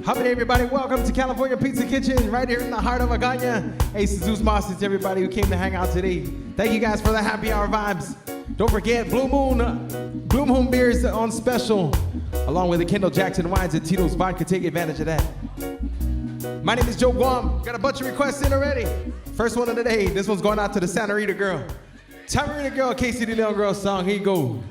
Howdy everybody, welcome to California Pizza Kitchen right here in the heart of Hagåtña. Hey, Jesus Mosses to everybody who came to hang out today. Thank you guys for the happy hour vibes. Don't forget Blue Moon beers on special, along with the Kendall Jackson wines and Tito's vodka. Take advantage of that. My name is Joe Guam. Got a bunch of requests in already. First one of the day. This one's going out to the Santa Rita girl. Santa Rita girl, Casey the Little Girl song. Here you go.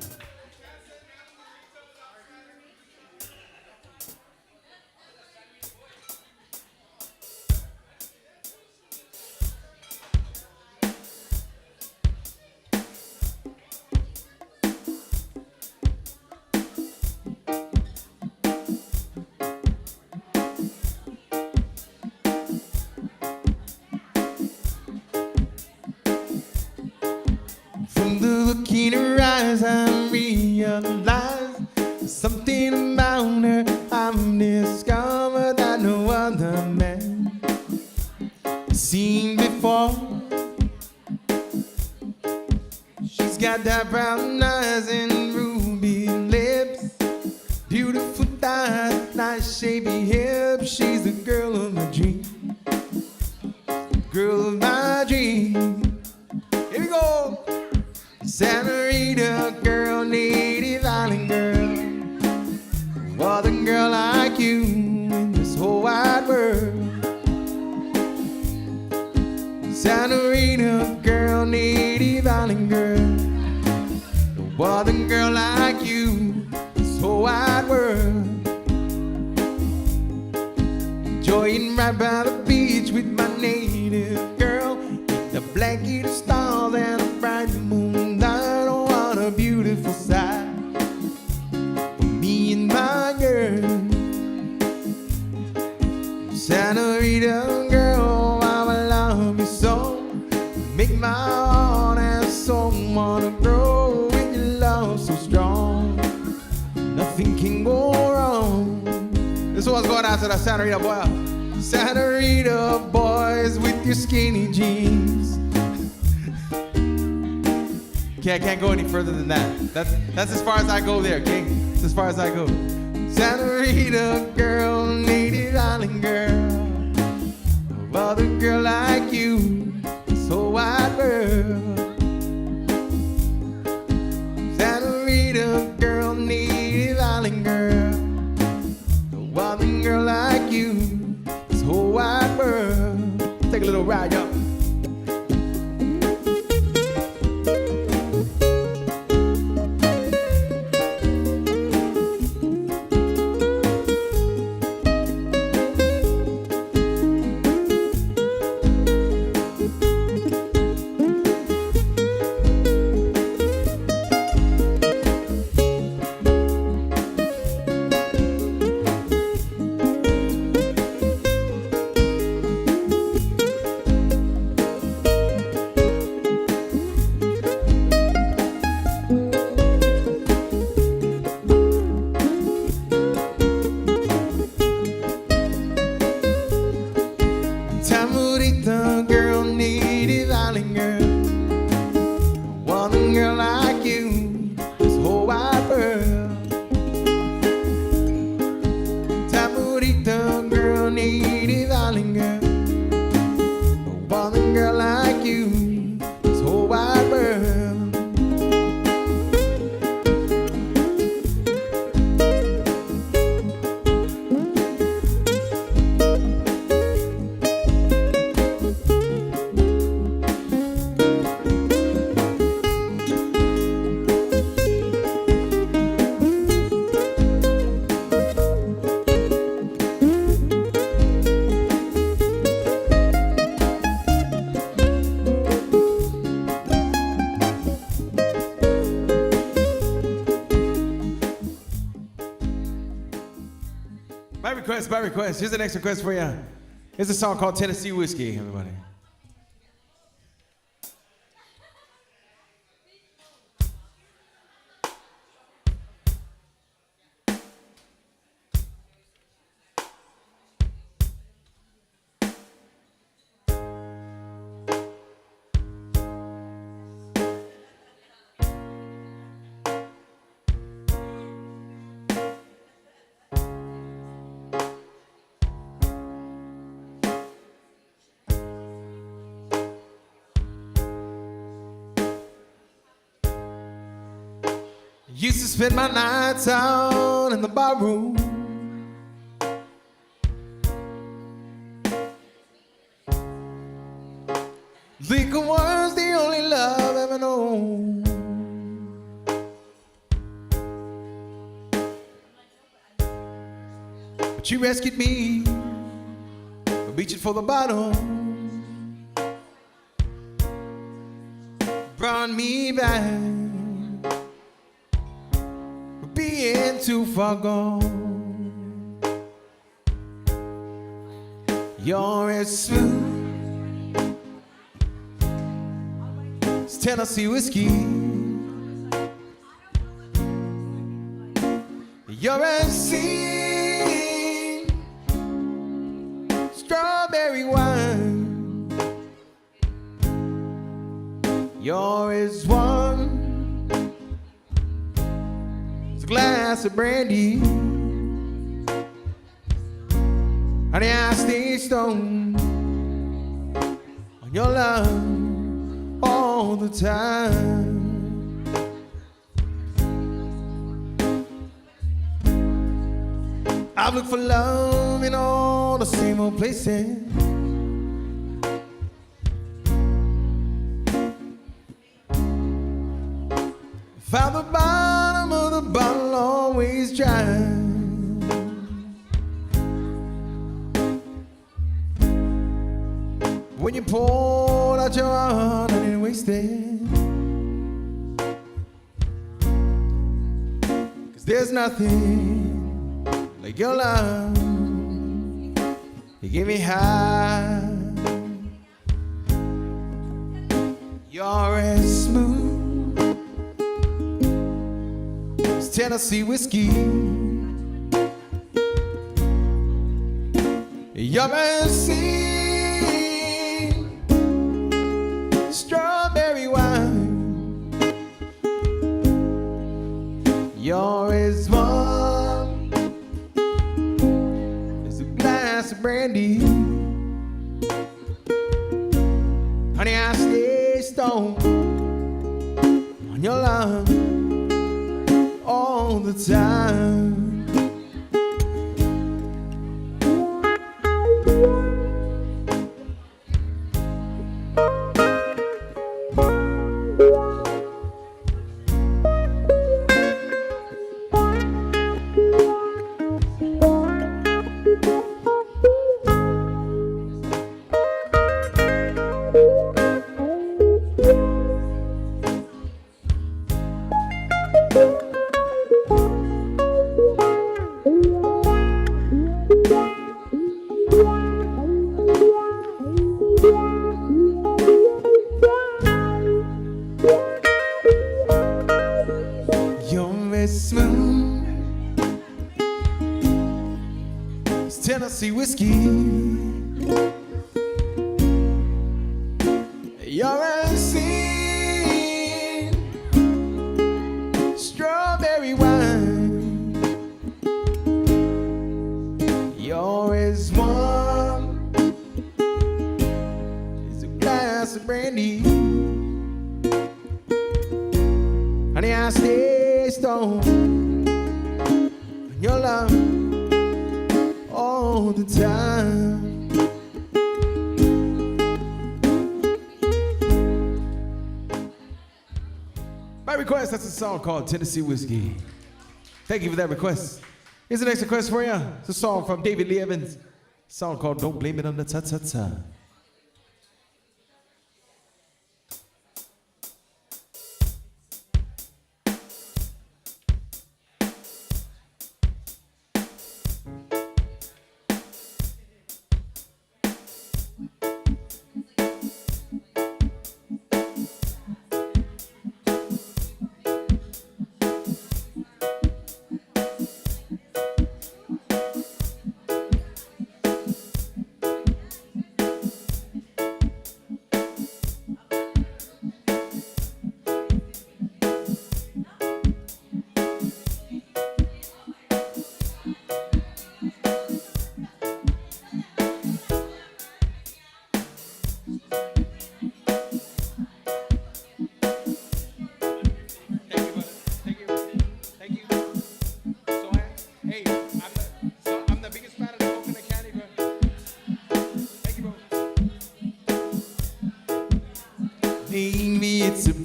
From the look in her eyes, I realize something about her I've discovered that no other man has seen before. She's got that brown eyes and ruby lips, beautiful thighs, nice shapy hips. She's the girl of my dream, girl of my dream. Here we go. Santa Rita girl, native island girl, what a girl like you in this whole wide world. Santa Rita girl, native island girl, what a girl like you in this whole wide world. Enjoying right by the beach with my native girl, the blanket of stars and a bright moon. A beautiful sight for me and my girl. Santa Rita girl, I will love you so, make my heart and soul wanna grow with your love so strong. Nothing can go wrong. This one's going out to the Santa Rita boy. Santa Rita boys with your skinny jeans. I can't go any further than that. That's as far as I go there, okay? That's as far as I go. Santa Rita girl, native island girl, other girl like you, this whole wide world. Santa Rita girl, native island girl, other girl like you, this whole wide world. Take a little ride, y'all. By request. Here's the next request for you. Here's a song called Tennessee Whiskey, everybody. Used to spend my nights out in the bar room. Liquor was the only love ever known. But you rescued me from reaching for the bottom. Brought me back for being too far gone. You're as smooth as Tennessee whiskey. You're as sweet strawberry wine. You're as warm as a glass of brandy. Honey, I stay stoned on your love all the time. I've looked for love in all the same old places. Found the bottom of the bottle always dry. When you poured out your heart, I didn't waste it. 'Cause there's nothing like your love. You give me high. You're as smooth as Tennessee whiskey. You're as sweet strawberry wine. You're as warm as a glass of brandy. Honey, I stay stoned on your love all the time. Tennessee whiskey. You're as sweet strawberry wine. You're as warm as a glass of brandy. Honey, I stay stoned on your love all the time. My request, that's a song called Tennessee Whiskey. Thank you for that request. Here's the next request for you. It's a song from David Lee Evans. A song called Don't Blame It on the Ta-Ta-Ta.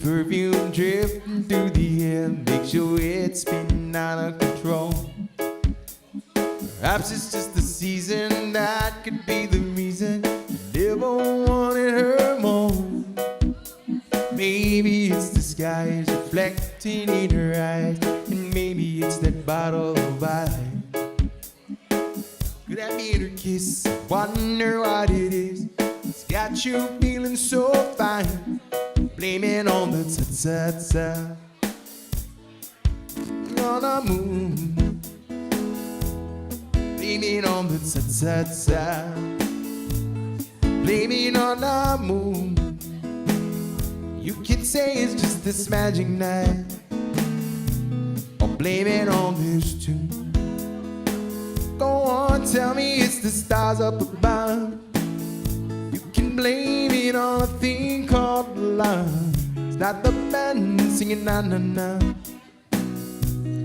perfume drifting through the air makes your head spin out of control. Perhaps it's just the season that could be the reason you never wanted her more. Maybe it's the skies reflecting in her eyes, and maybe it's that bottle of wine. Could that be her kiss? I wonder what it is. It's got you feeling so fine. Blame it on the ta-ta-ta on the moon. Blame it on the ta-ta-ta. Blame it on the moon. You can say it's just this magic night, or blame it on this tune. Go on, tell me it's the stars up above. You can blame it on a thing called love. It's not the band singing na na na.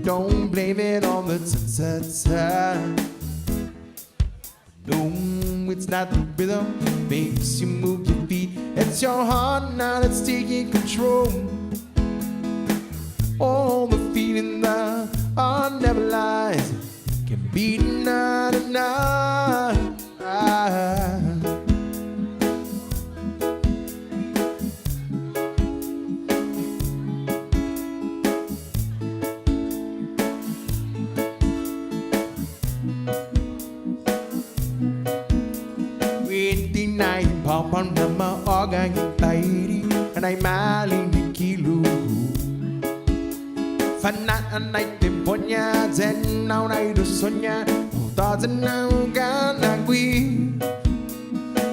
Don't blame it on the ta-ta-ta. No, it's not the rhythm makes you move your feet. It's your heart now that's taking control. Oh, the feeling that heart never lies can be denied tonight. Pop on the organ tairi, and I maling the kilo. Fanat and I temponya, then now I do sonya, doesn't know gonna we.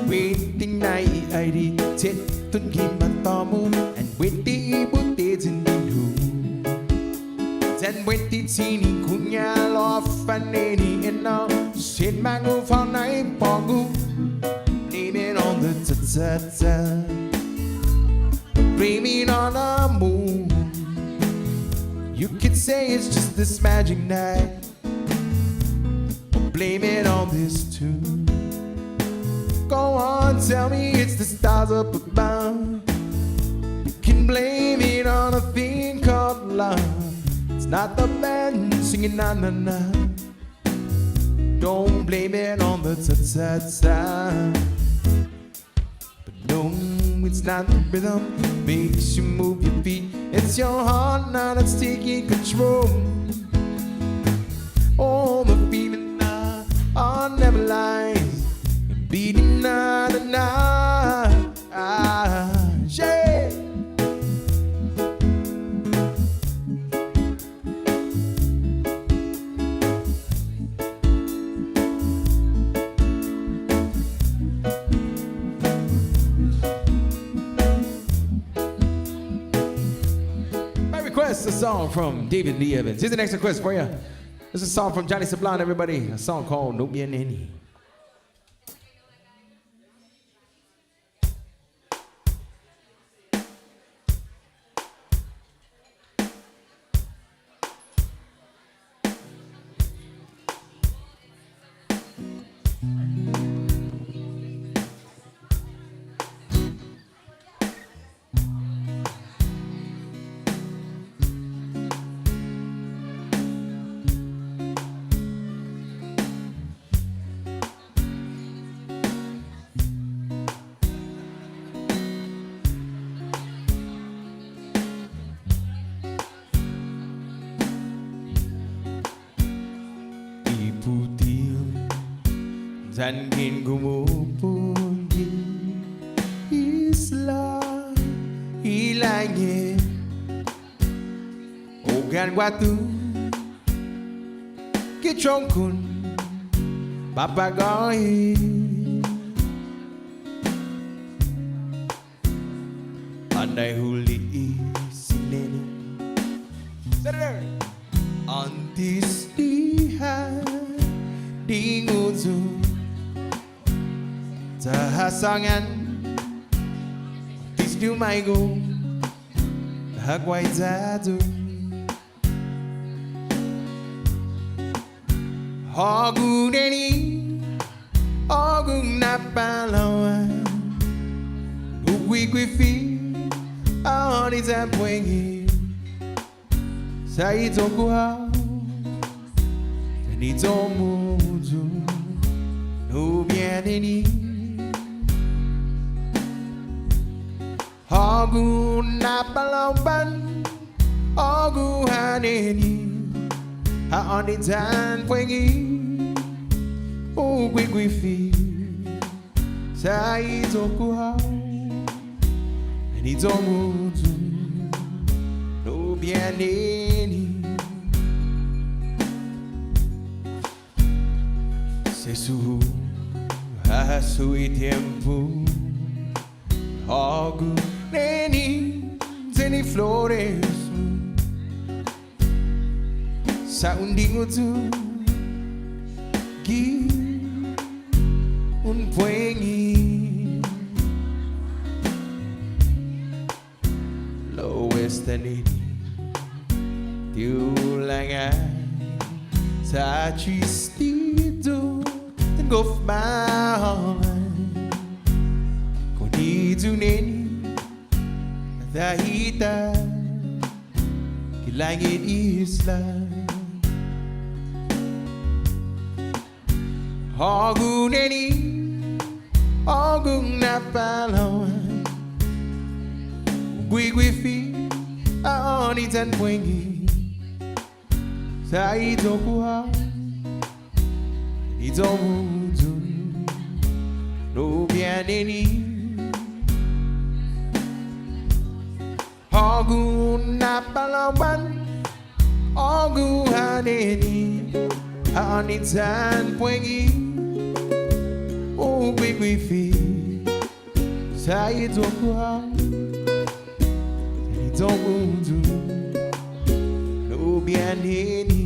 Waiting night, I did take to give my tomu, and with the booties in the room. Then with the teeny kunya, love and any and now, sit my go for night, pogu. Blame it on the ta-ta-ta. Blame it on the moon. You could say it's just this magic night, or blame it on this tune. Go on, tell me it's the stars up above. You can blame it on a thing called love. It's not the band singing na na na. Don't blame it on the ta-ta-ta. No, it's not the rhythm makes you move your feet. It's your heart now that's taking control. Oh, the feeling now, heart never lies, and beating night and night. Yeah. Request a song from David Lee Evans. Here's the next request for you. This is a song from Johnny Sublime, everybody. A song called No Bien Neni. Tan kin gumupundi isla ilangin ogan watu kichongkun papagoi andai huli isineni antis diha dinguzu Tahasangan Tis du maigo Hagåtña Hagåtña Hagåtña palawan Bukwi kwi fi haoni tampwengi saitokuhao tanitomuzu nubianini Ogu napaloban Ogu haneni haoni tampwengi Ugwigwifi saitokuhao tanitomuzu nubianini Sesu hasui tiempo Ogu neni teni flores Sa undingo tu Gi un puengi Lowest neni Tiulangan Sa tristido Tengof mahal Kung neni Dahita Kilangit isla Ogu neni Ogung napalawan Gwigwifi Aoni tanpwengi Sa itokuha Itomuzu Nubianeni Ogu napalawan Ogu haneni Haoni tanpwengi Ugwigwifi Sa itokuha Itomuzu Nubianeni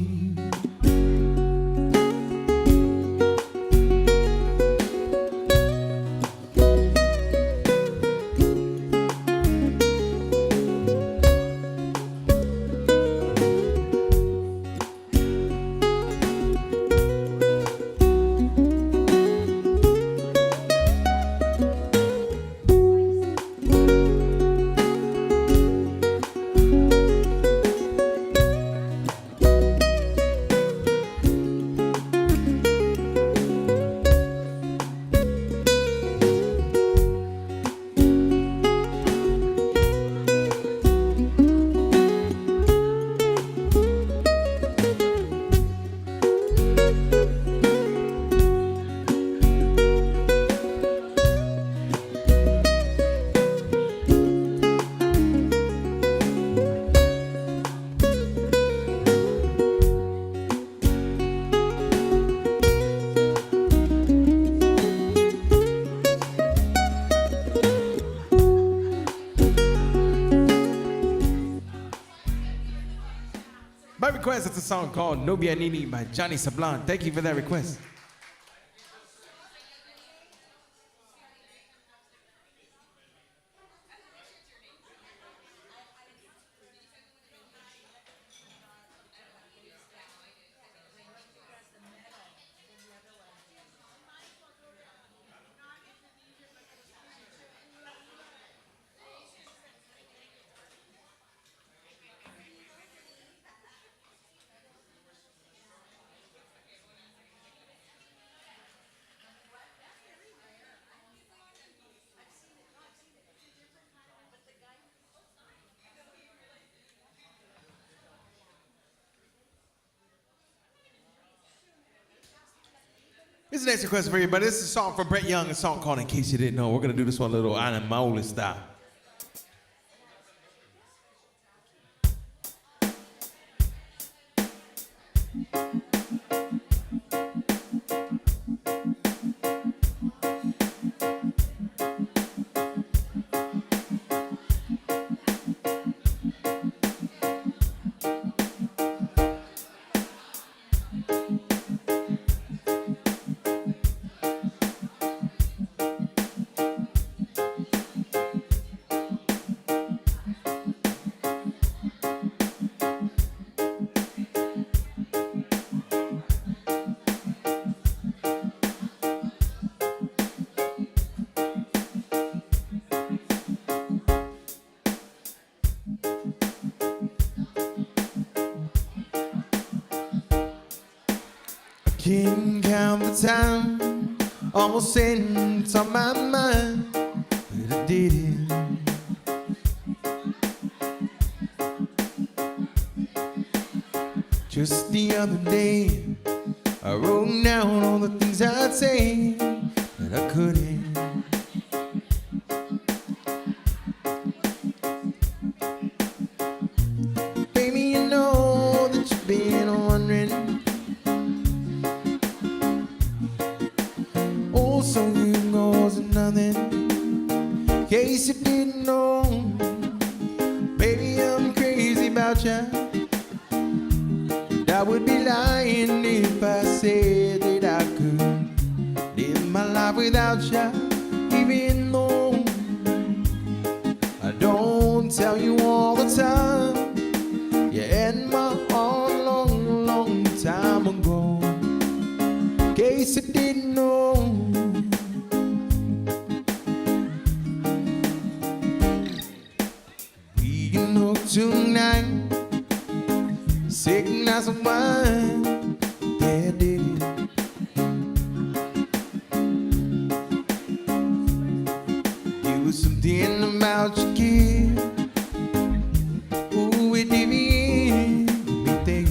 My request is a song called No Bianini by Johnny Sablon. Thank you for that request. This is the next request for you, but this is a song from Brett Young, a song called In Case You Didn't Know. We're going to do this one a little animal style. Can't count the time, almost sent on my mind, but I did it. Just the other day, I wrote down all the things I'd say, but I couldn't. Baby, you know that you've been wondering. Oh, so you goes nothing. In case you didn't know, baby, I'm crazy about you. I would be lying if I said that I could live my life without you, even though I don't tell you all the time. You had my heart a long, long time ago. In case you didn't know, we can hook tonight. Take a glass of wine, yeah, did it. There was something about your kid. Ooh, it did me there.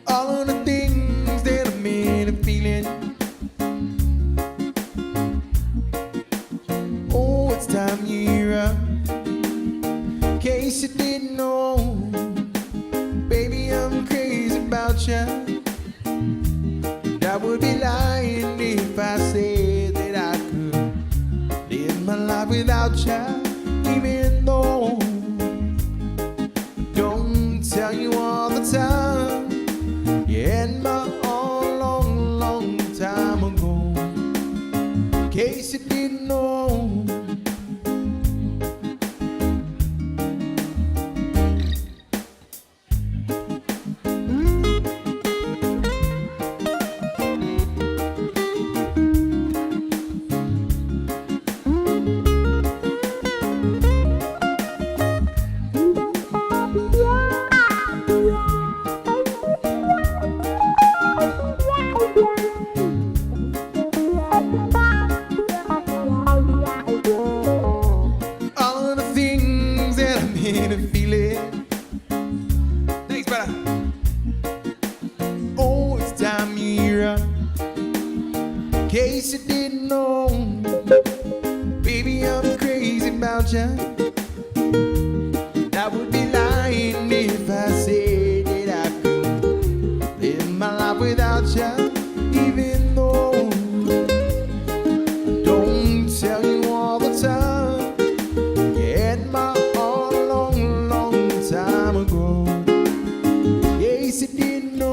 All of the things that I made a feeling. Time you're up. In case you didn't know, baby, I'm crazy about you. And I would be lying if I said that I could live my life without you, even though I don't tell you all the time. You had my all a long, long time ago. In case you didn't know. Thanks, brother. Oh, it's time you're up. In case you didn't know, baby, I'm crazy about you. I would be lying if I said that I could live my life without you, even though I don't tell you all the time. You had my heart a long, long time ago. Yes, you didn't know.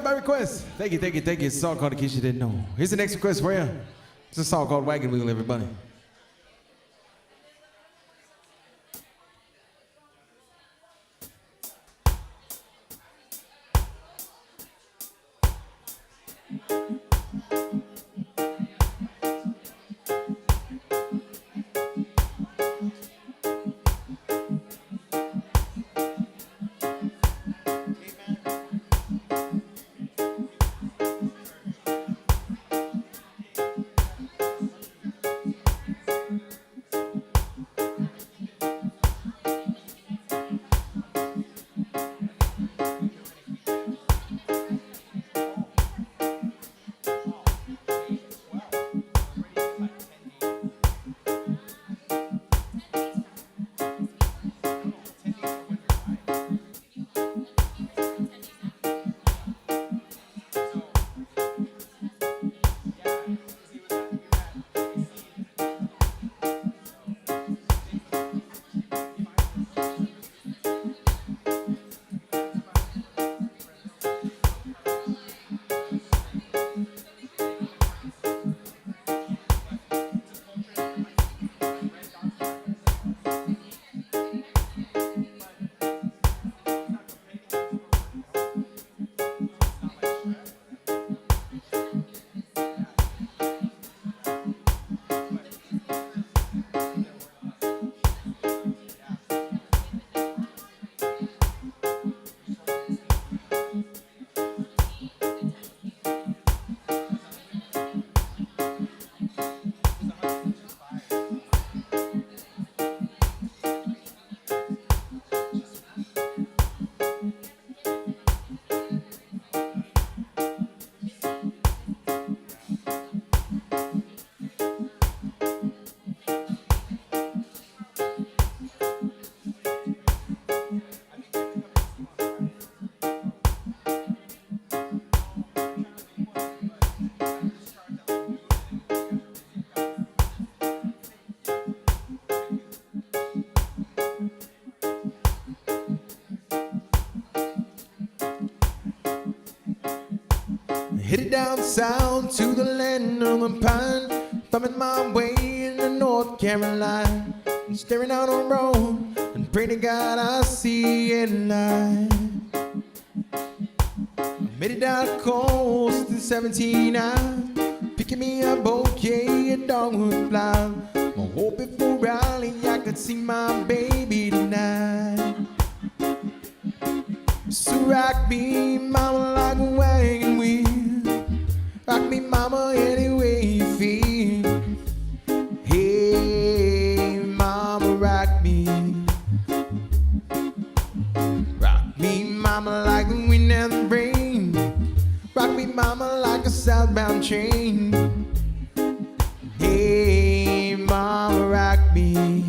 By request. Thank you. It's a song called In Case You Didn't Know. Here's the next request for you. It's a song called Wagon Wheel, everybody. down to the land of the pine, thumbing my way into North Carolina, staring out on the road and pray to God I see it light. Made it down the coast in 17 hours, picking me a bouquet of dogwood flowers. I'm hoping for Raleigh I could see my baby tonight. So rock me, mama, like a wagon wheel. Rock me, mama, any way you feel. Hey, mama, rock me. Rock me, mama, like the wind and the rain. Rock me, mama, like a southbound train. Hey, mama, rock me.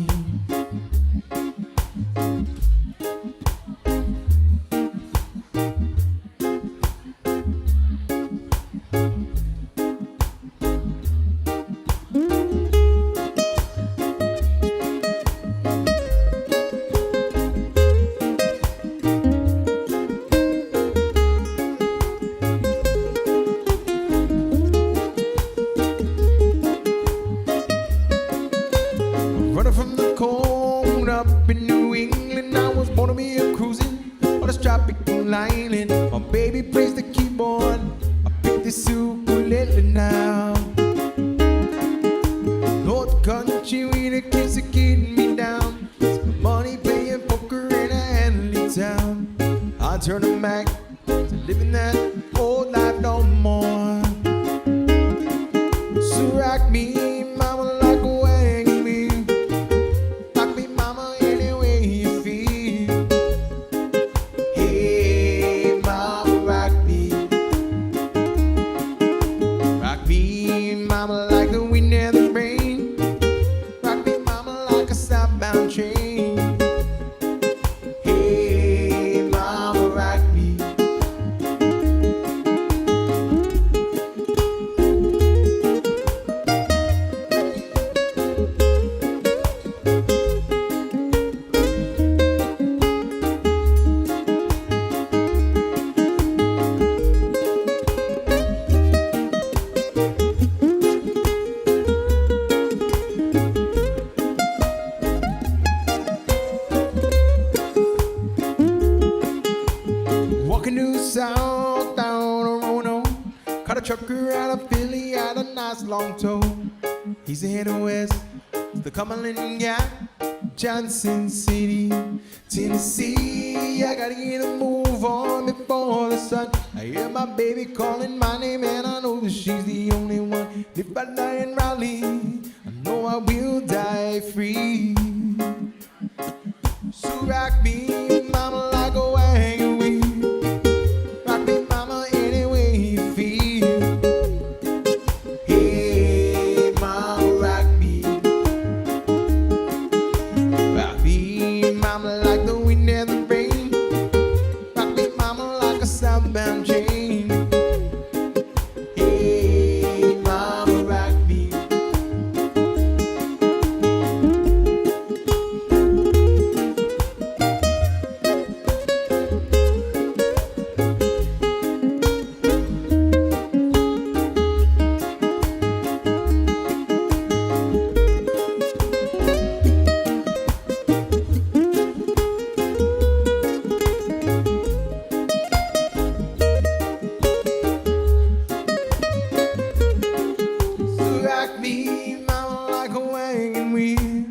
Running from the cold up in New England, I was born to be a cruising on this tropical island. My baby plays the keyboard, I pick this ukulele now. North Country, we the kids are getting me down. Spend money playing poker in a Hanley town. I turn them back to living that old life no more. So rock me, mama, like a wagon wheel. Rock me, mama, any way you feel. Hey, mama, rock me. Rock me, mama, like the wind and the rain. Rock me, mama, like a southbound train. Hey, mama, rock me. Walking due south down a Roanoke, caught a trucker out of Philly, had a nice long tow. He's heading west to the Cumberland Gap, Johnson City, Tennessee. I gotta get a move on before the sun. I hear my baby calling my name and I know that she's the only one. If I die in Raleigh, I know I will die free. So rock me, mama, like a wagon wheel. Rock me, mama, any way you feel. Hey, mama, rock me. Rock me, mama, like the wind and the rain. Rock me, mama, like a southbound train. Hey, mama, rock me. So rock me, mama, like a wagon wheel.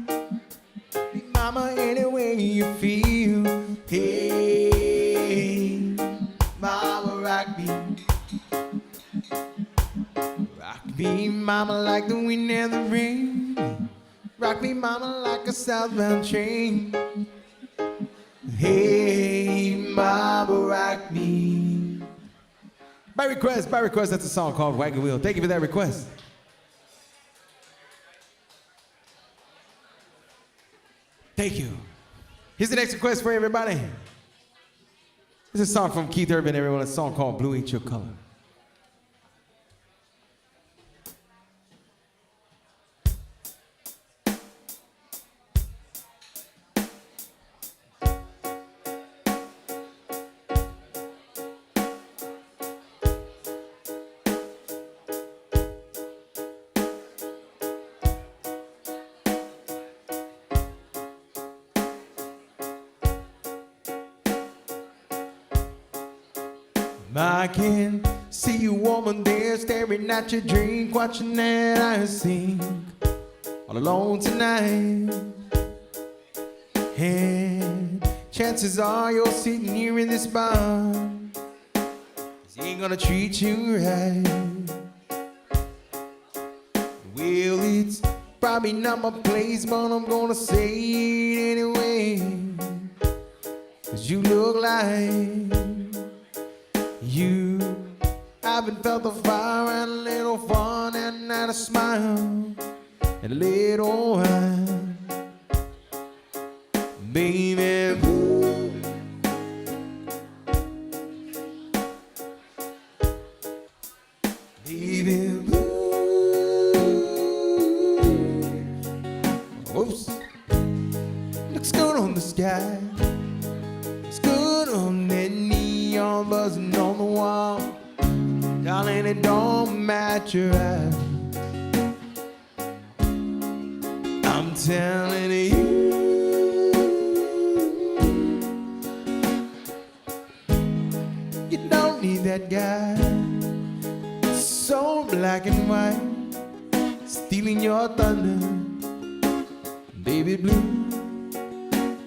Rock me, mama, any way you feel. Hey, mama, rock me. Rock me, mama, like the wind and the rain. Rock me, mama, like a southbound train. Hey, mama, rock me. By request, that's a song called Wagon Wheel. Thank you for that request. Thank you. Here's the next request for everybody. This is a song from Keith Urban, everyone. It's a song called Blue Ain't Your Color. I can see you, woman, there staring at your drink, watching that I sink all alone tonight. And chances are you're sitting here in this bar, 'cause he ain't gonna treat you right. Well, it's probably not my place, but I'm gonna say it anyway. 'Cause you look like you haven't felt the fire, and a little fun, and not a smile, and a little wine. Baby, ooh. Baby, ooh. Oops. Looks good on the sky. Looks good on that neon buzzing on the wall. Darling, it don't match your eyes. I'm telling you, you don't need that guy. So black and white, stealing your thunder. Baby blue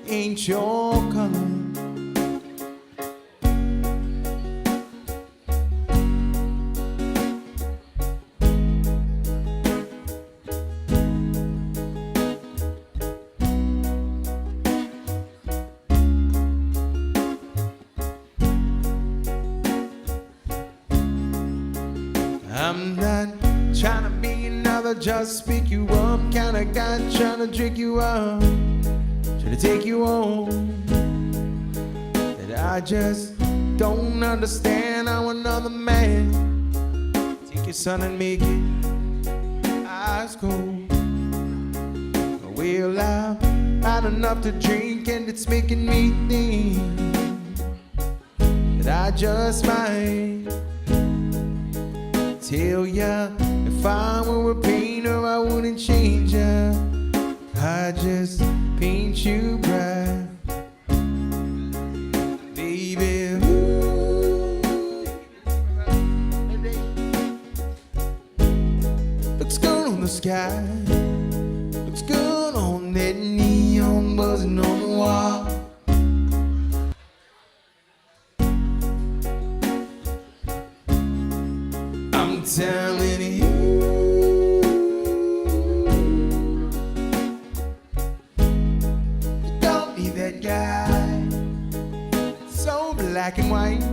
ain't your color. I'm not trying to be another just pick you up kind of guy, trying to drink you up, trying to take you home. That I just don't understand how another man take your son and make it ice cold. Well, I've had enough to drink, and it's making me think that I just might tell ya, if I were a painter, I wouldn't change ya. I just paint you bright. Baby, ooh. Looks good on the sky. Looks good on that neon buzzing on the wall. I'm telling you, you don't need that guy. So black and white,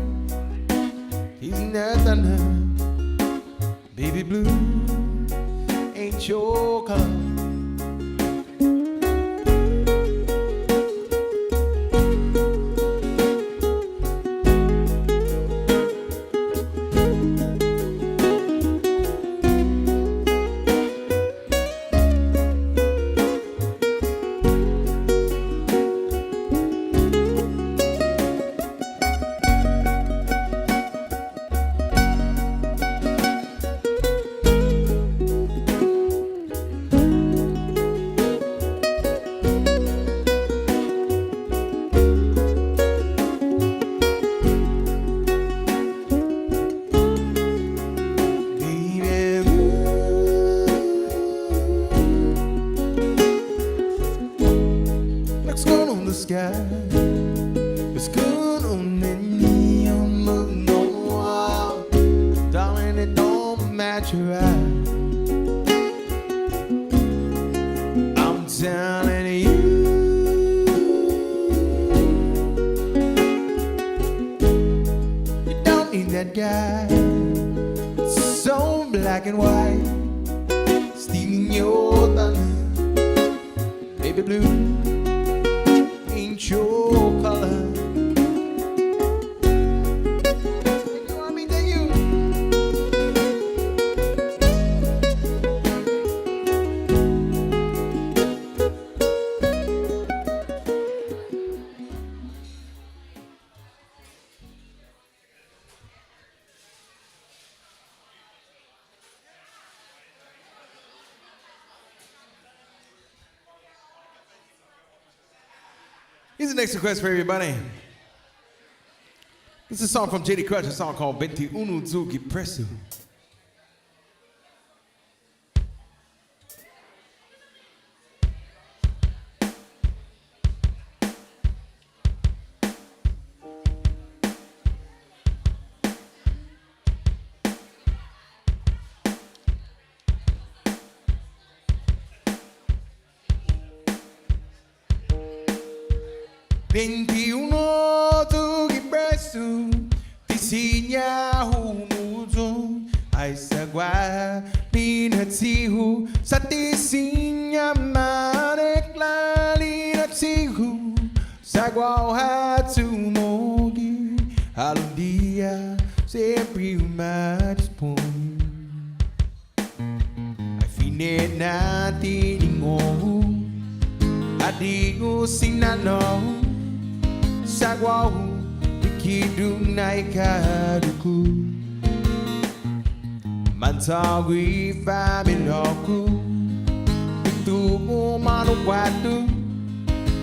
he's nothing. Baby blue ain't your color. It's good on that neon moving on the wall. Darling, it don't match your eyes. I'm telling you, you don't need that guy. So black and white, stealing your thunder. Baby blue ain't your color. You want me to you? Here's the next request for everybody. This is a song from JD Crush, a song called 21 Zugi Presu. Ai sagwa pinatihu satisinya marekla linatihu sagwa hatu mogi alundia sempre mais pon ai fine nati ningo adigo sinano sagwa bikidu naikaduku Mantagui familoku Itu manu watu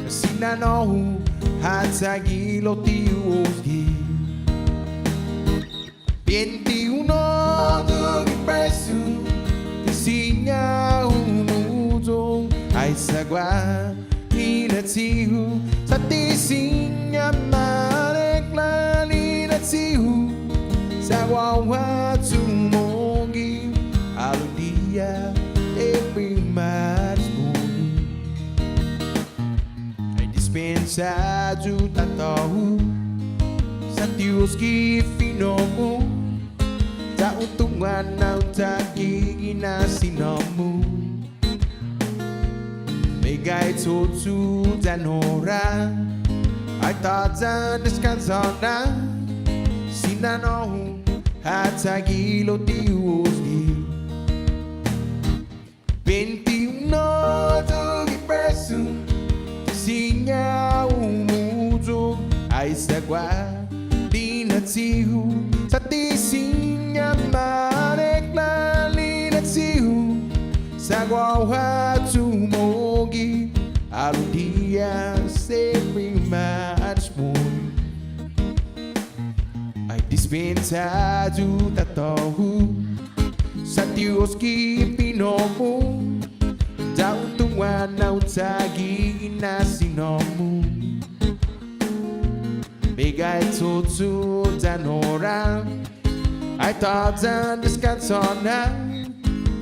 Sinanohu Hatsagi lotiuoski 21 Dugi presu Isinya umuto Aisagwa Inatihu Satisinya marekla Inatihu Sagwa watu Aludia every match Ai dispensa juta tahu Satiuski finomu Ta utungan na utagi inasinamu Megay totu danora Ai taza descansana Sinanohu Hatagi lotiuoski 21 Dugi presu Sinya umuto Ai sagwa Dinatihu Satisinya marekla Linatihu Sagwa hatu mogi Aludia sempre mais muito Ai dispensa juta tahu Satioski pinomu Dautuan nautagi nasinomu Megay totu danora Ai tadan descansona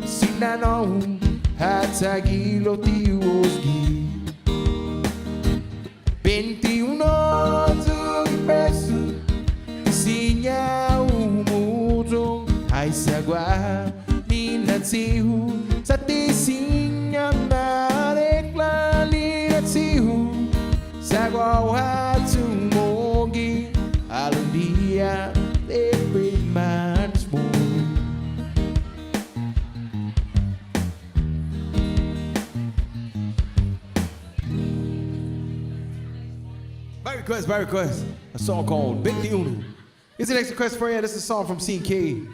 Sinanohu Hatagi lotiuoski 21 Dugi presu Isinya umuto Ai sagwa Ninatihu Satisinya marekla Linatihu Sagwa hatu mogi Alundia every man's moon By request, a song called 21. Here's the next request for you. This is a song from CPK.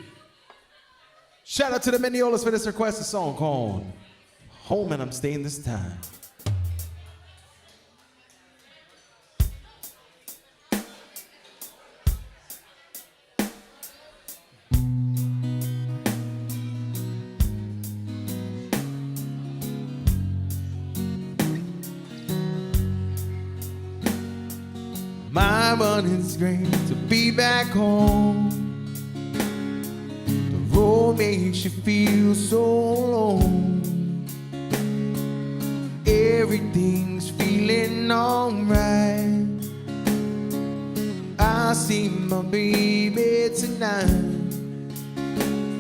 Shout out to the Mendiolas for this request, a song called Home and I'm Staying This Time. My morning's great to be back home. The road makes you feel so alone. Everything's feeling alright. I see my baby tonight.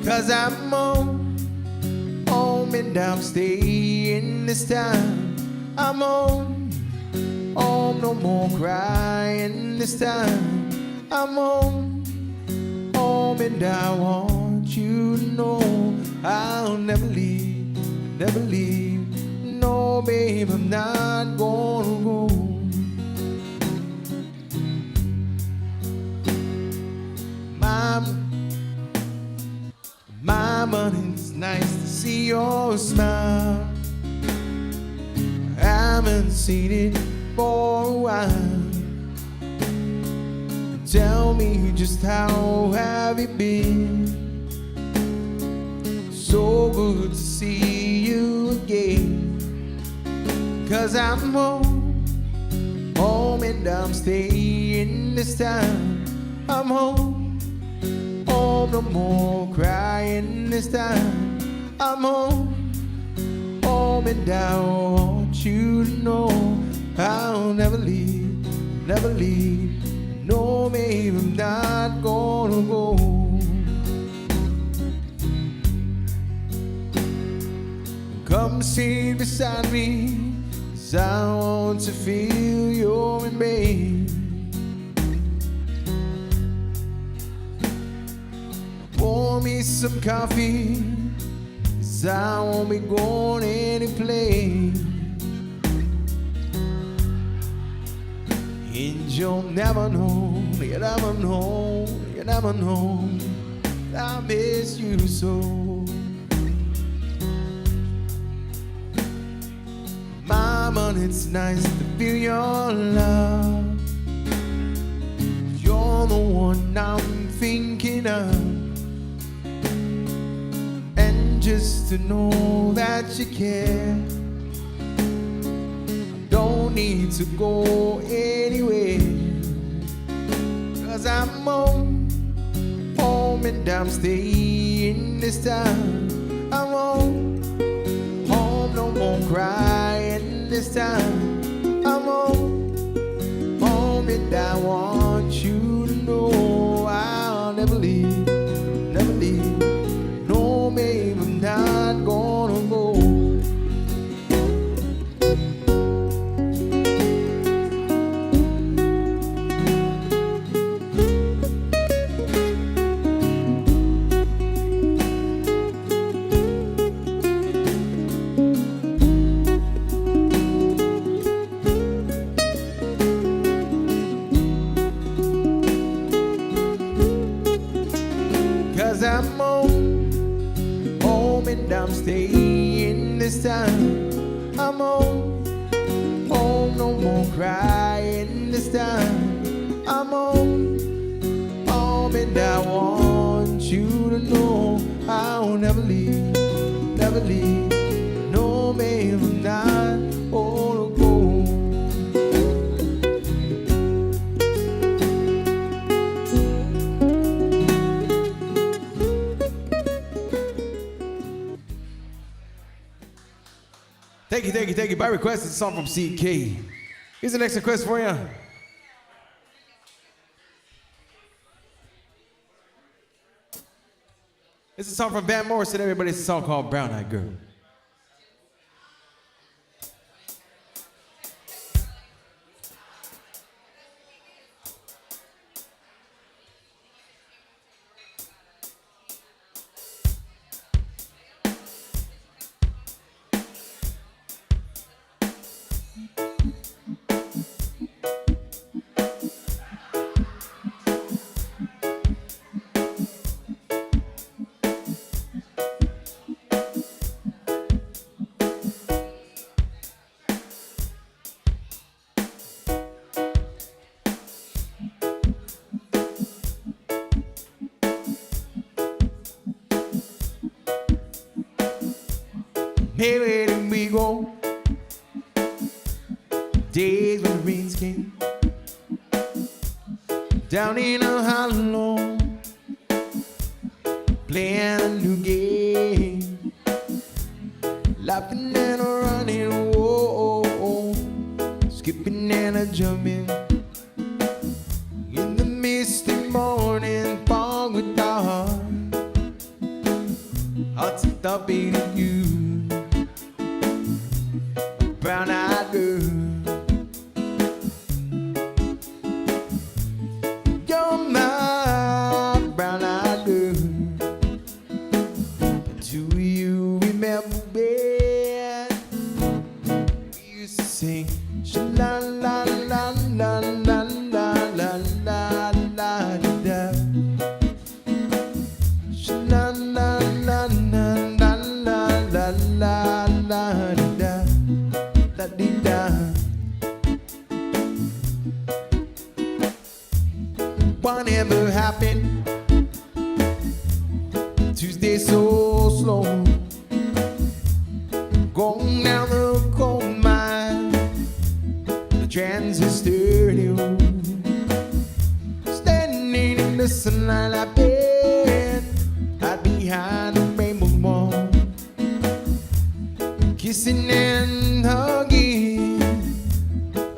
'Cause I'm home and I'm staying this time. I'm home, no more crying this time. I'm home, and I want you to know I'll never leave, never leave. No, babe, I'm not gonna go. Mama, it's nice to see your smile. I haven't seen it for a while. Tell me just how have you been? So good to see you again. 'Cause I'm home, home and I'm staying this time. I'm home, home, no more crying this time. I'm home, home and I want you to know I'll never leave, never leave. No, babe, I'm not gonna go. Come sit beside me, 'cause I want to feel your embrace. Pour me some coffee, 'cause I won't be going any place. And you'll never know, you never know, you never know, I miss you so. Mama, it's nice to feel your love. You're the one I'm thinking of. And just to know that you care, don't need to go anywhere. 'Cause I'm home, home and I'm staying this time. I'm home, home, no more crying this time. I'm home, home and I want you to know I'll never leave, never leave. No, babe, I'm not gonna go. I'm home, home and I'm staying this time. I'm home, home, no more crying this time. I'm home, home and I want you to know I'll never leave, never leave. No, babe, I'm not gonna go. Thank you, thank you, thank you. By request, it's a song from CPK. Here's the next request for you. It's a song from Van Morrison, everybody. It's a song called Brown Eyed Girl. Hey, where did we go? Days when the rains came down in a hollow, playing a new game, laughing and a running, whoa, oh, oh, skipping and a jumping in the misty morning fog with our hearts stop beating you. Brown-eyed girl, you're my brown-eyed girl. Do you remember when we used to sing sha-la-la-la-la-la-la-la-la-la-la-da? Sha-la-la-la-la-la-la-la-la-da. kissing and hugging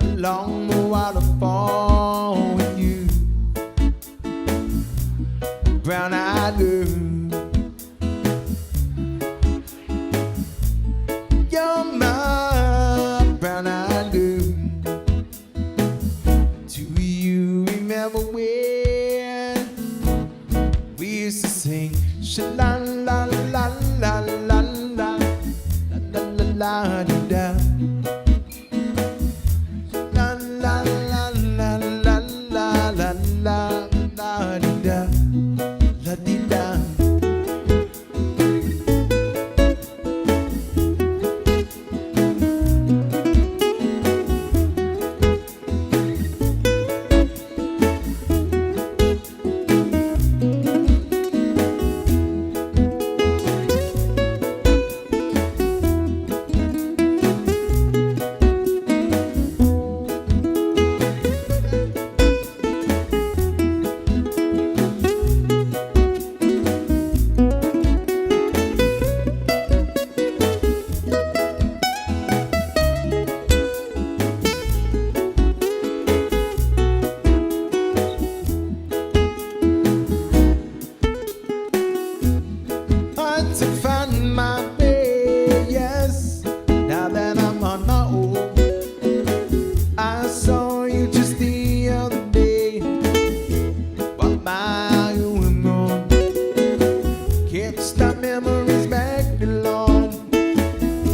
along the waterfall with you, brown-eyed girl. You're my brown-eyed girl. Do you remember when we used to sing sha-la-la-la-la-la-la? La di da, la la la la la la la la di da, la di da.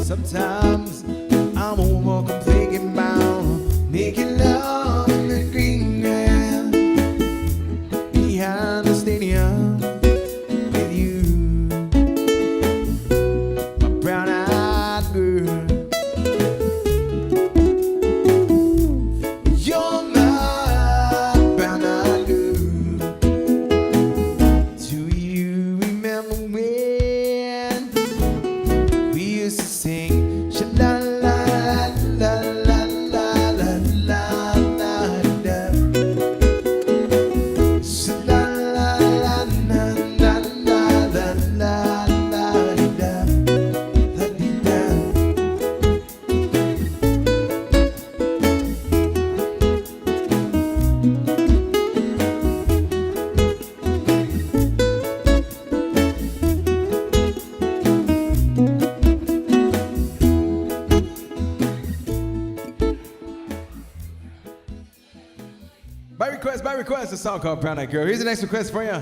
Sometimes I'm overcome thinking about making love in the green grass behind the stadium with you, my brown-eyed girl. You're my brown-eyed girl. Do you remember when we used to sing By request, a song called Brown Eyed Girl. Here's the next request for you.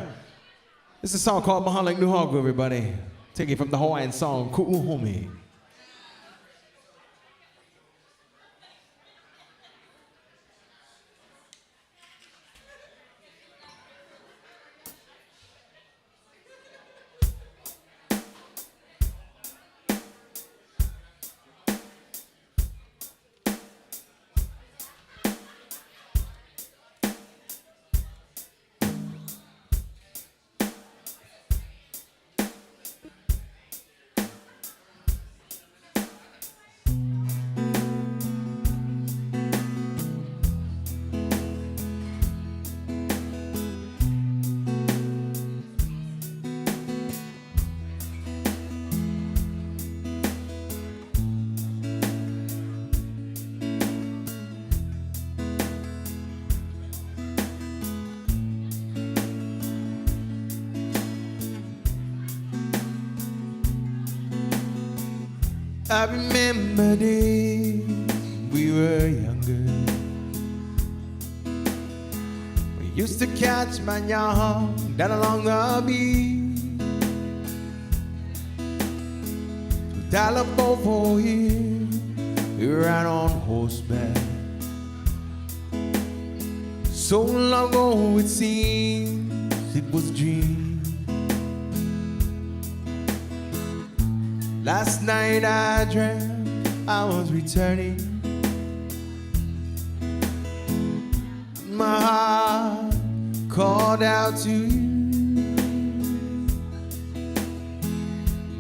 This is a song called Mahalik Nuhagu, everybody. Taking it from the Hawaiian song, Ku'uhome. I remember days we were younger. We used to catch manana down along the beach. To telephone for here, we ran on horseback. So long ago it seems it was a dream. Last night I dreamt I was returning. My heart called out to you,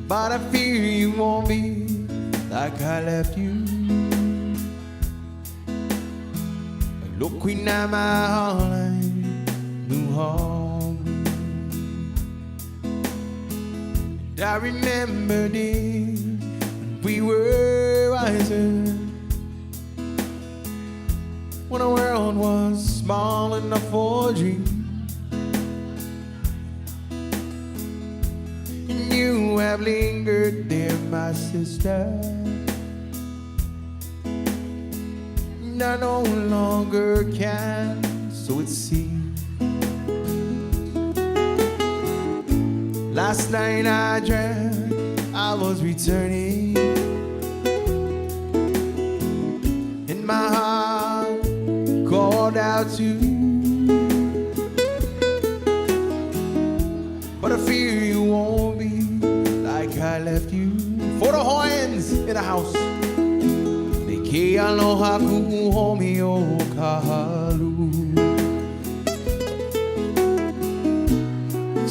but I fear you won't be like I left you. Look, we now my heart new home. I remember days when we were wiser when the world was small enough for a dream. And you have lingered there, my sister. And I no longer can, so it seems. Last night I dreamt I was returning, and my heart called out to you. But I fear you won't be like I left you. For the Hawaiians in the house, Ke aloha ku'uhomi o kahalu.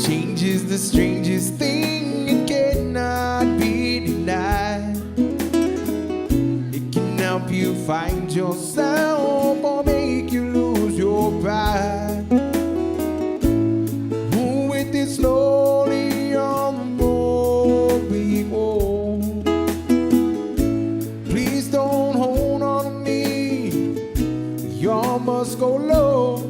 Change is the strangest thing, it cannot be denied. It can help you find yourself or make you lose your pride. Move with it slowly on the road we go. Please don't hold on to me, y'all must go low.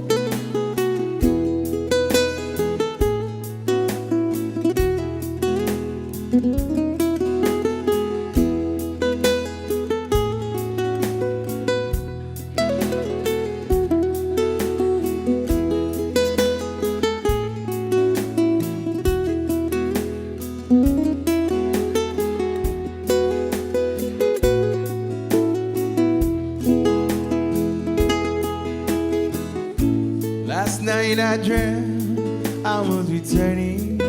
Last night I dreamt I was returning,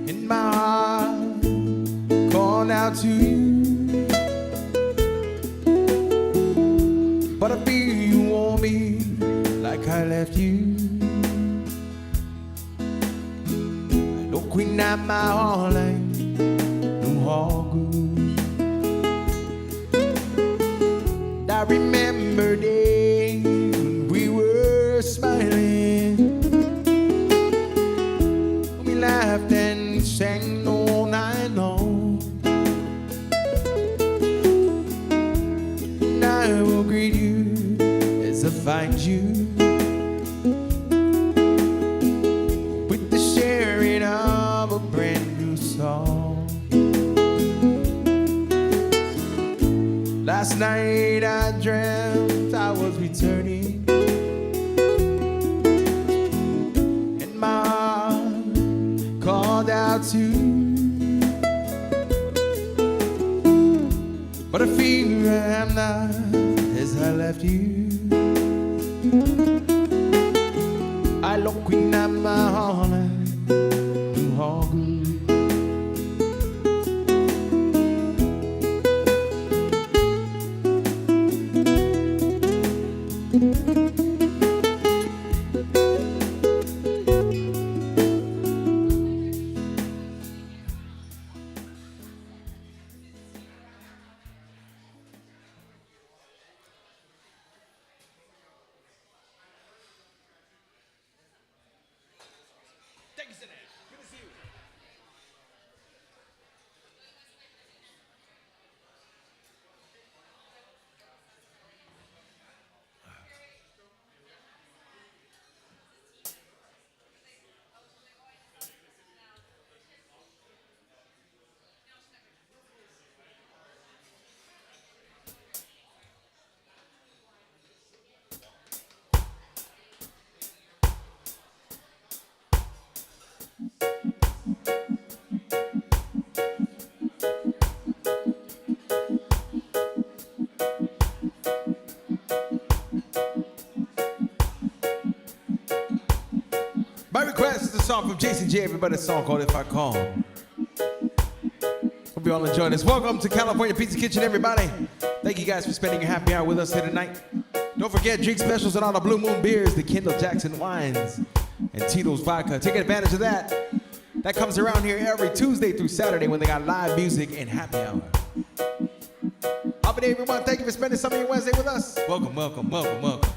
and my heart called out to you. But I fear you won't be like I left you. I look queen at my heart like no Hagu. And I remember days when we were smiling, we laughed and sang all night long. And I will greet you as I find you, with the sharing of a brand new song. Last night I dreamt I was returning, and my heart called out to you. But I fear I'm not as I left you. I look queen at my heart and all good. Thank you, Sinead. Good to see you. My request is a song from Jason J. Everybody's song called If I Call. Hope you all enjoy this. Welcome to California Pizza Kitchen, everybody. Thank you guys for spending your happy hour with us here tonight. Don't forget drink specials on all the Blue Moon beers, the Kendall Jackson wines, and Tito's vodka. Take advantage of that. That comes around here every Tuesday through Saturday when they got live music and happy hour. Happy day, everyone. Thank you for spending some of your Wednesday with us. Welcome, welcome, welcome, welcome.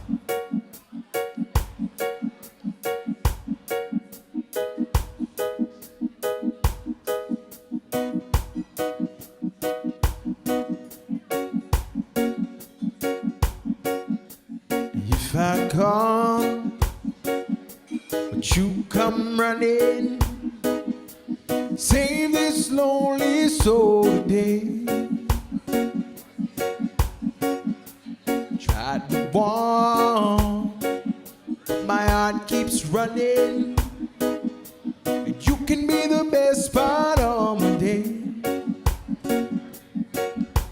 come, but you come running. Save this lonely soul today. Tried to warn, but my heart keeps running. And you can be the best part of my day.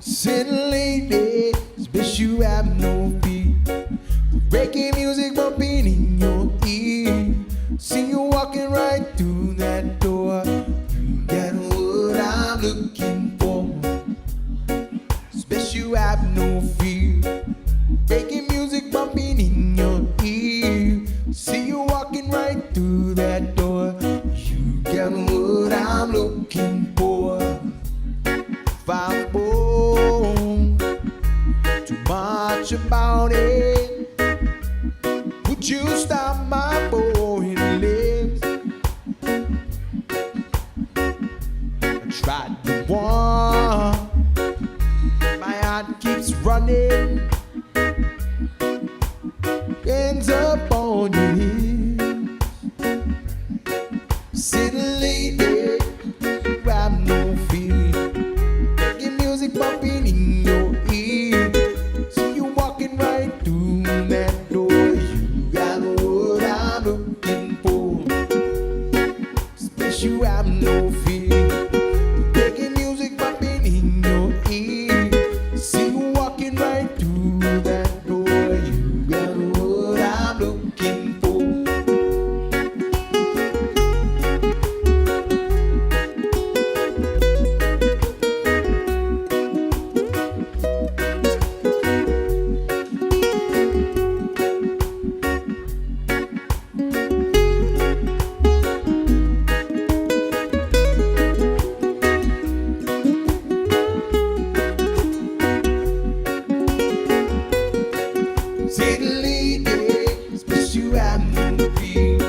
Sitting lady, bitch, you have no fear. Reggae music bumping in your ear. See you walking right through that door. You got what I'm looking for. Bitch, you have no fear. Reggae music bumping in your ear. See you walking right through that door. You got what I'm looking for. If I'm born too much about it, would you stop my boring lips? I tried to warn, my heart keeps running. Ends up on your hips. Sitting lady, you have no fear. Reggae music bumping in your ear. See you walking right through that door. You got what I'm looking for. Space, you have no fear. Reggae music bumping in your ear. See you walking right through that door. You got what I'm looking for. Sitting lady, space, you have no fear.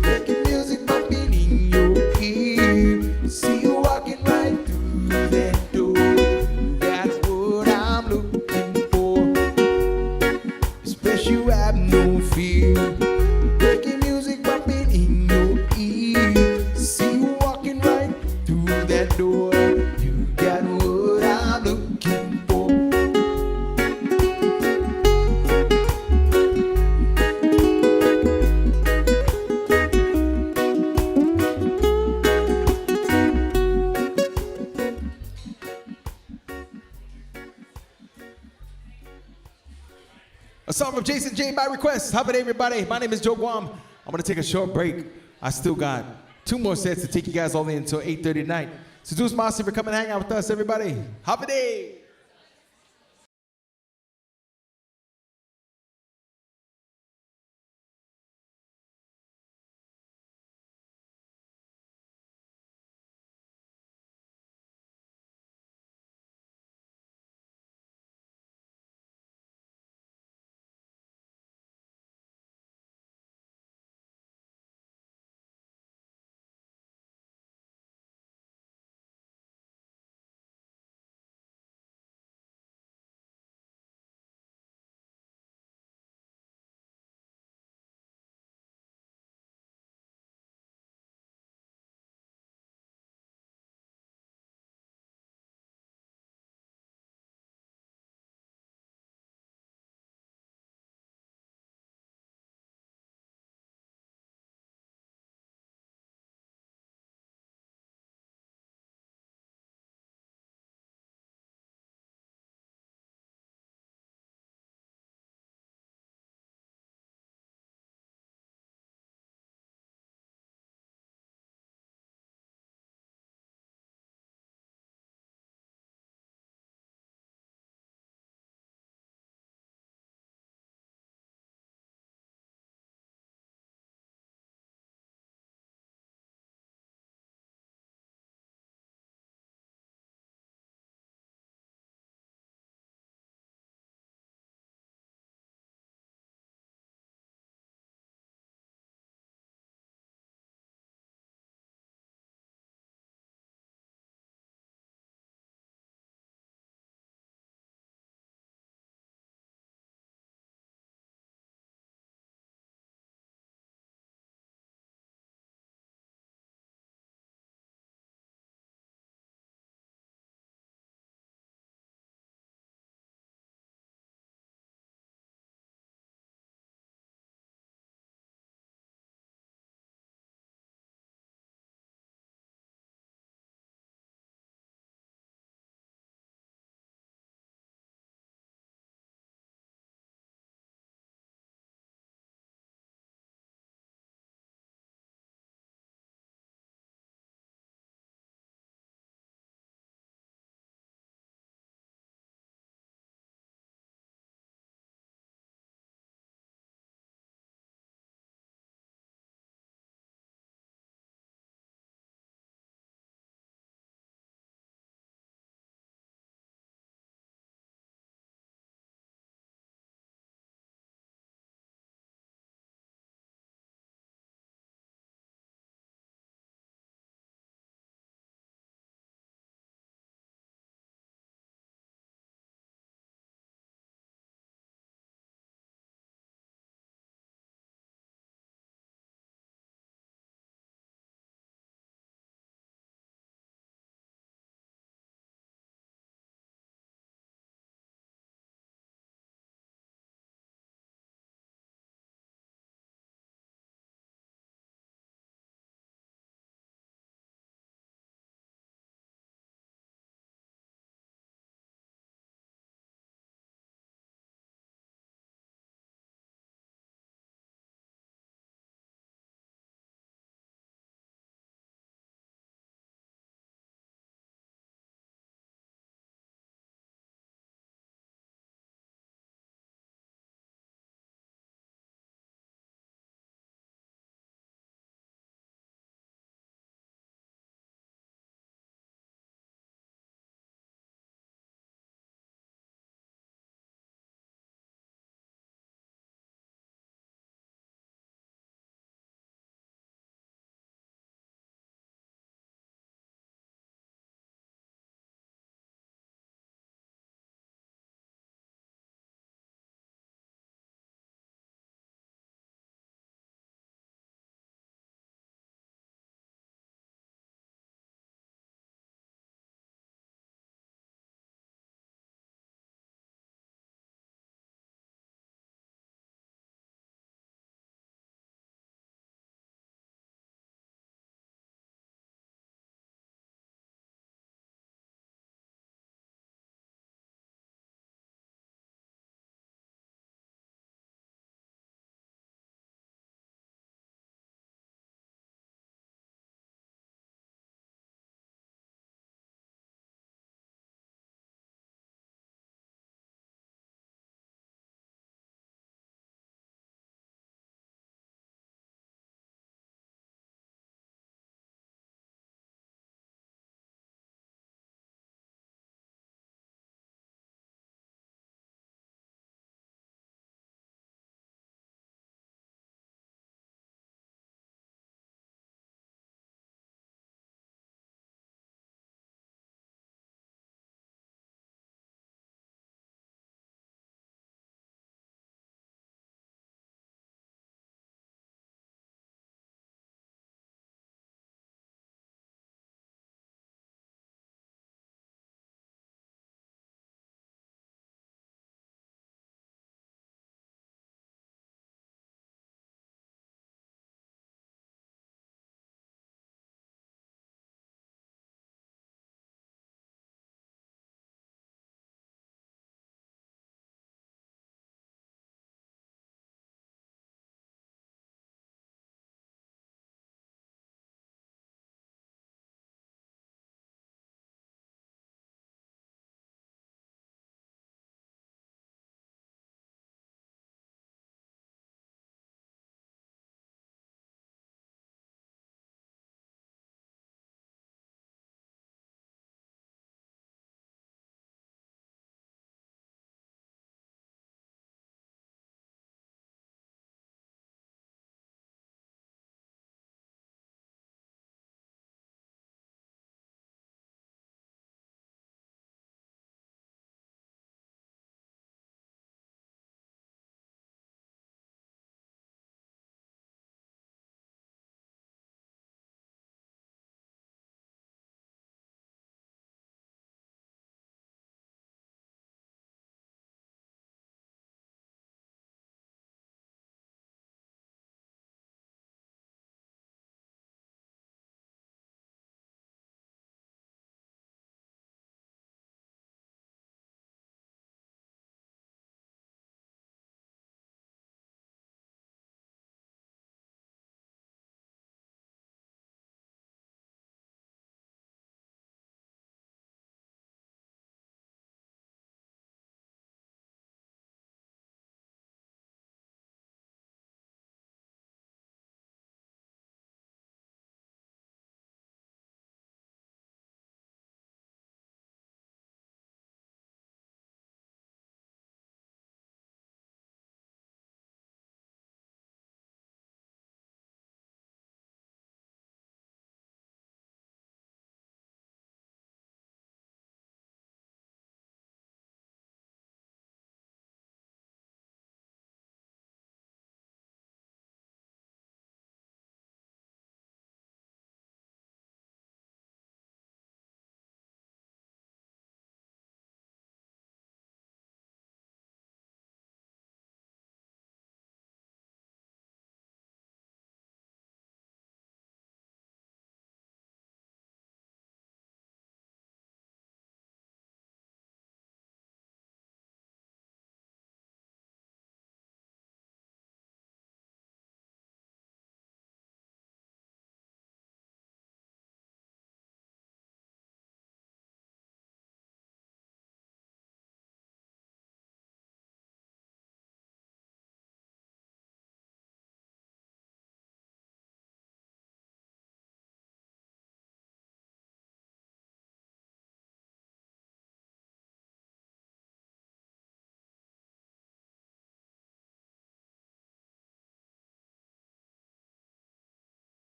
Reggae music bumping in your ear. See you walking right through that door. That's what I'm looking for. Space, you have no fear. Reggae music bumping in your ear. See you walking right through that door. You got what I'm looking for. A song from Jason J by request. How about everybody? My name is Joe Guam. I'm gonna take a short break. I still got 2 more sets to take you guys all the way until 8:30 tonight. So Zeus Master for coming and hang out with us, everybody. Have a day.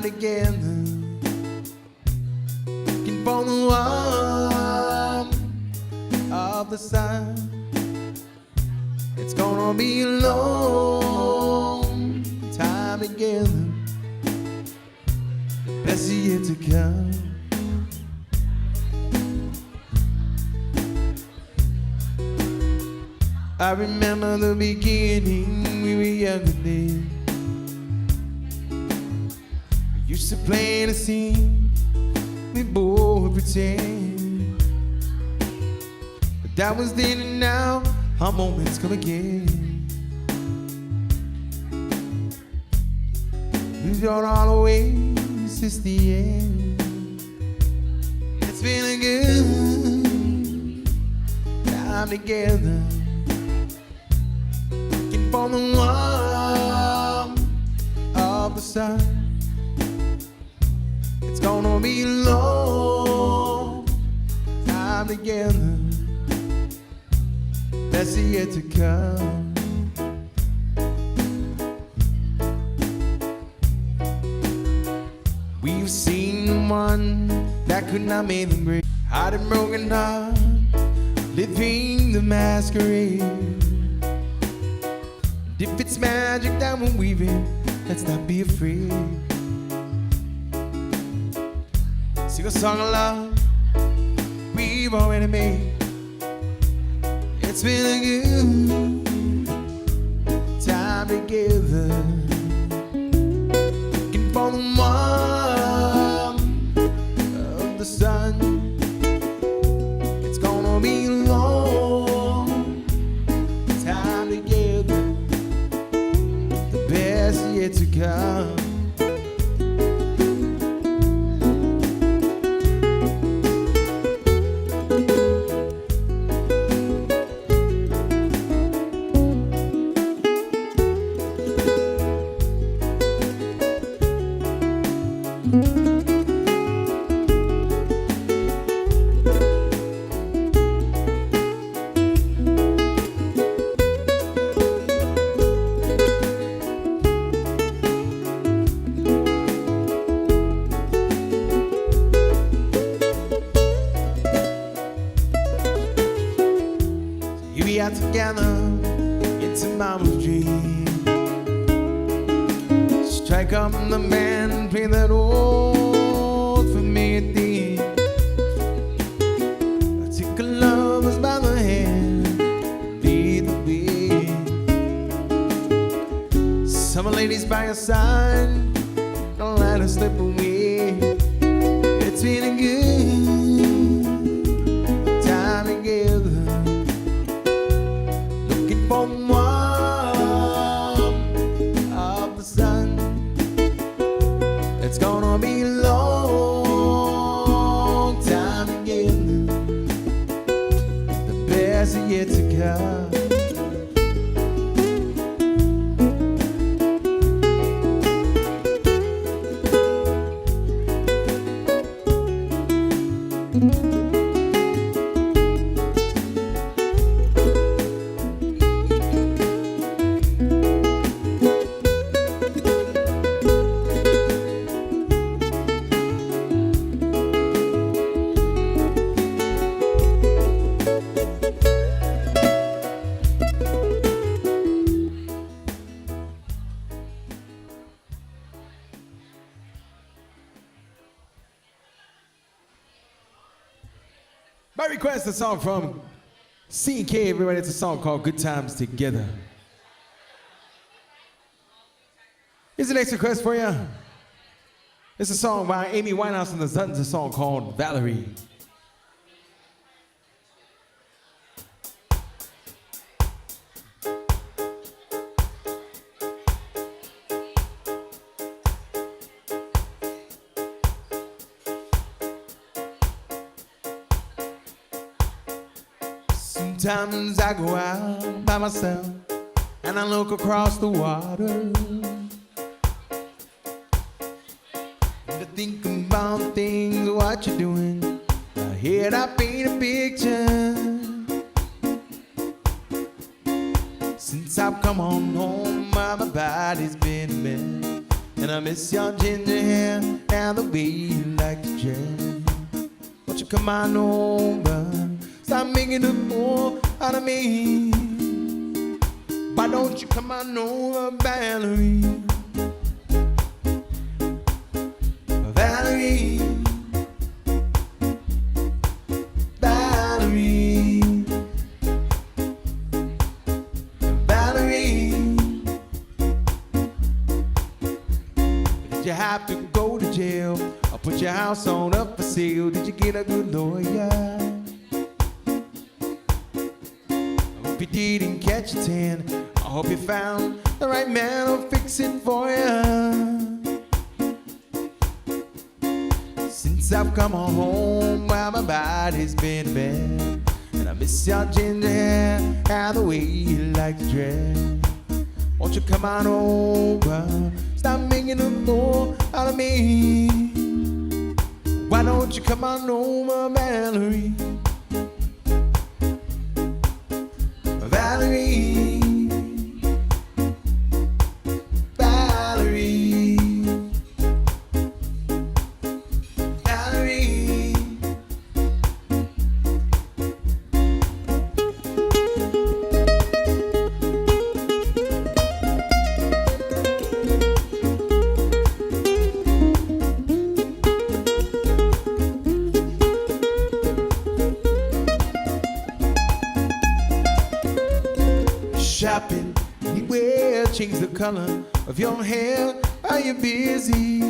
together, looking for the warmth of the sun. It's gonna be a long time together, the best is yet to come. I remember the beginning, we were younger then. We used to play the scene, we both pretend. But that was then, and now our moments come again. We've gone all the way since the end. It's been a good time together, from the warmth of the sun. It's gonna be a long time together, that's yet to come. We've seen the one that could not make them great, heart and broken heart, living the masquerade. If it's magic that we're weaving, let's not be afraid. Sing a song of love we've already made. It's been a good time together, looking for the warmth of the sun. It's gonna be a long time together, best yet to come. We are together in tomorrow's dream. Strike up the band, play that old familiar theme. Take a lovers by the hand, lead the way. Summer ladies by your side, don't let us slip away. It's been a good time together, for the warmth of the sun. It's gonna be a long time together, the best is yet to come. By request, a song from CPK, everybody. It's a song called Good Times Together. Here's the next request for you. It's a song by Amy Winehouse and the Suttons, a song called Valerie. Sometimes I go out by myself and I look across the water to think about things, what you're doing. I hear I paint a picture. Since I've come on home, my body's been a mess. And I miss your ginger hair and the way you like to dress. Won't you come on over? Stop making a fool out of me. Why don't you come on over, Valerie? Valerie, Valerie, Valerie. Did you have to go to jail or put your house on up for sale? Did you get a good lawyer? I hope you didn't catch a tan. I hope you found the right man who'll fix it for you. Since I've come on home, well, my body's been bad. And I miss your ginger hair and the way you like to dress. Won't you come on over? Stop making a fool out of me. Why don't you come on over, Valerie? Valerie, Valerie, Valerie. Shopping anywhere, change the color of your hair. Are you busy?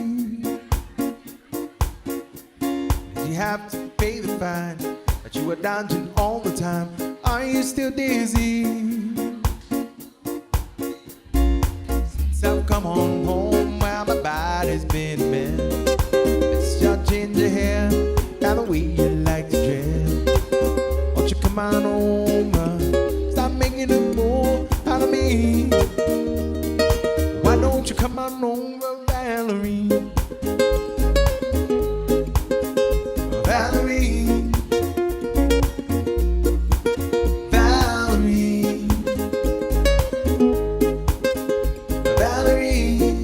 Did you have to pay the fine that you were dodging all the time? Are you still dizzy? Since I've come on home, well, my body's been bent. It's your ginger hair and the way you like to dress. Won't you come on over? Stop making a fool out of me. Why don't you come on over, Valerie? Valerie, Valerie, Valerie.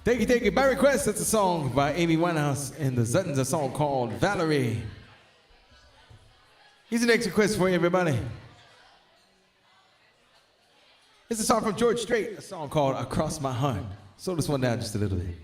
Thank you. By request, it's a song by Amy Winehouse and the Zuttons, a song called Valerie. Here's the next request for you, everybody. It's a song from George Strait, a song called Across My Heart. Slow this one down just a little bit.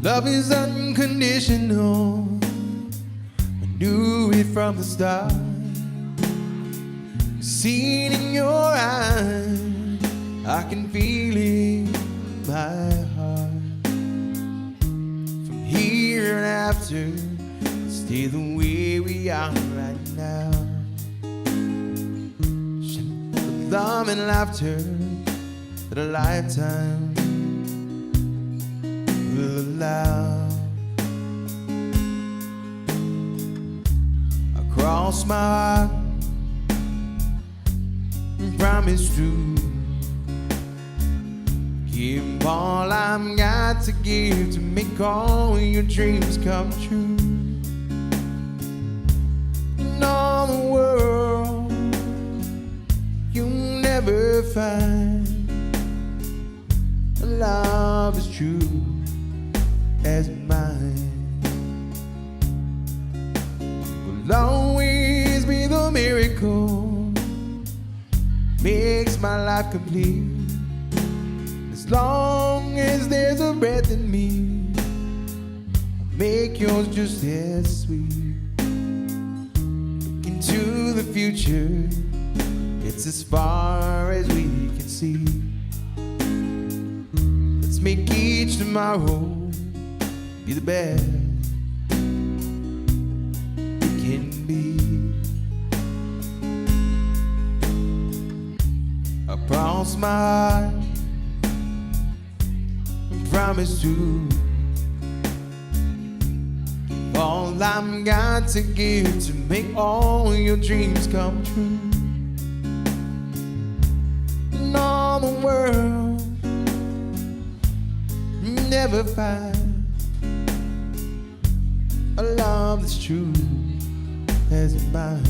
Love is unconditional. I knew it from the start. Seen in your eyes, I can feel it in my heart. From here and after, stay the way we are right now. love and laughter that a lifetime will allow. Across my heart, promise to give all I've got to give to make all your dreams come true. In all the world, you'll never find a love as true as mine. Will always be the miracle makes my life complete. As long as there's a breath in me, I'll make yours just as sweet. Look into the future, it's as far as we can see. Let's make each tomorrow be the best it can be. Across my heart, promise to give all I've got to give to make all your dreams come true. In all the world, never find a love that's true as mine.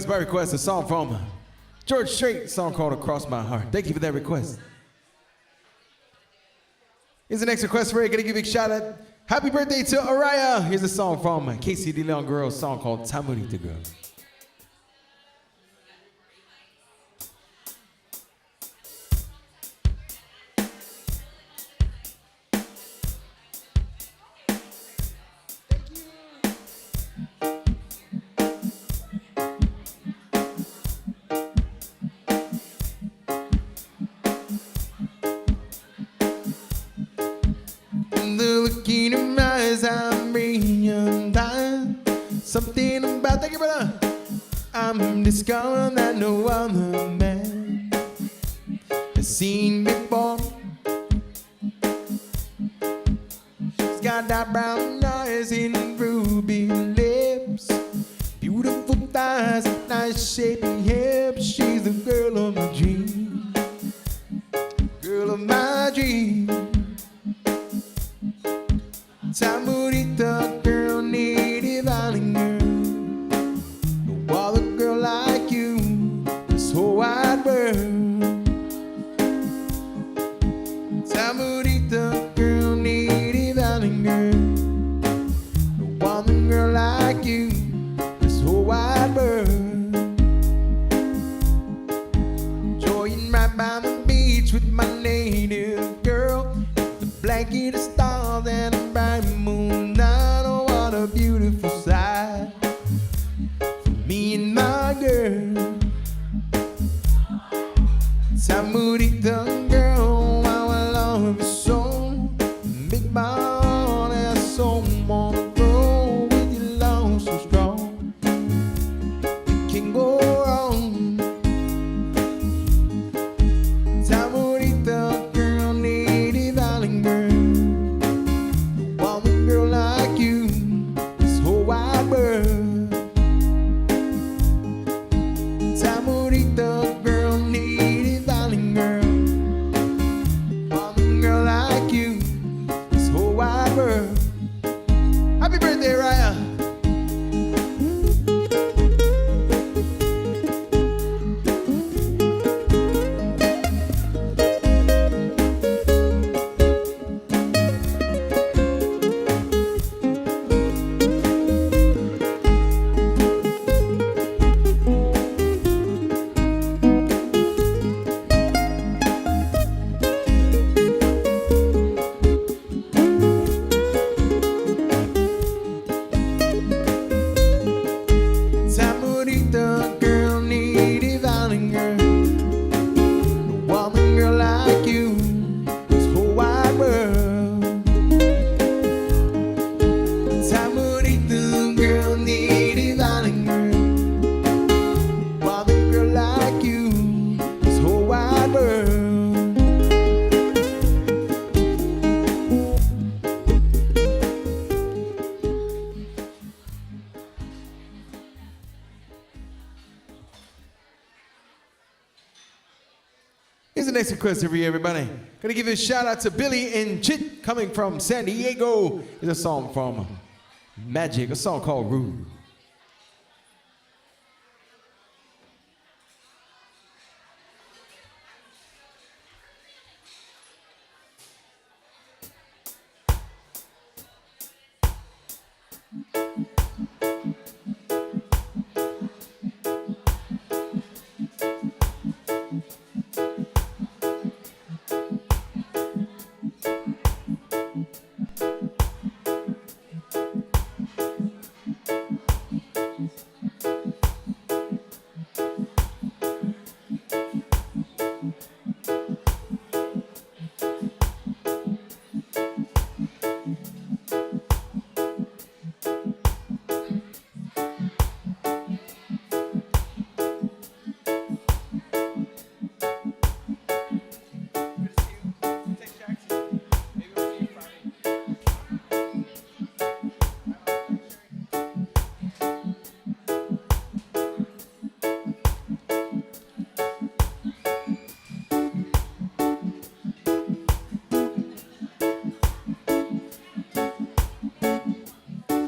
My request, a song from George Strait, a song called Across My Heart. Thank you for that request. Here's the next request for you. Gonna give you a shout out. Happy birthday to Araya. Here's a song from Casey DeLeon Girl, a song called Tamurita Girl. Something about, thank you, brother. I'm discovering that no other man has seen before. She's got that brown eyes and ruby lips, beautiful thighs, nice shaping hips. valley girl. No other girl like you, this whole wide world. Samarita girl, native valley girl. No other girl like you, this whole wide world. Enjoying right by the beach with my native girl. The blanket of stars and a bright moonlight. Oh, what a beautiful sight for me and my girl. Samarita girl, how I love you so. Big ball and so wanna go with your love so strong. You can't go wrong. Samarita girl, native island girl. No other girl like you, this whole wide world. Samarita girl, native island girl. No other girl like you, this whole wide world. Happy birthday, Raya. Samarita girl, native island girl. No other girl like you, this whole wide world. Samarita girl, native island girl. No other girl like you, this whole wide world. Here's the next request for you, everybody. Gonna give you a shout out to Billy and Chit coming from San Diego. It's a song from Magic, a song called Rude.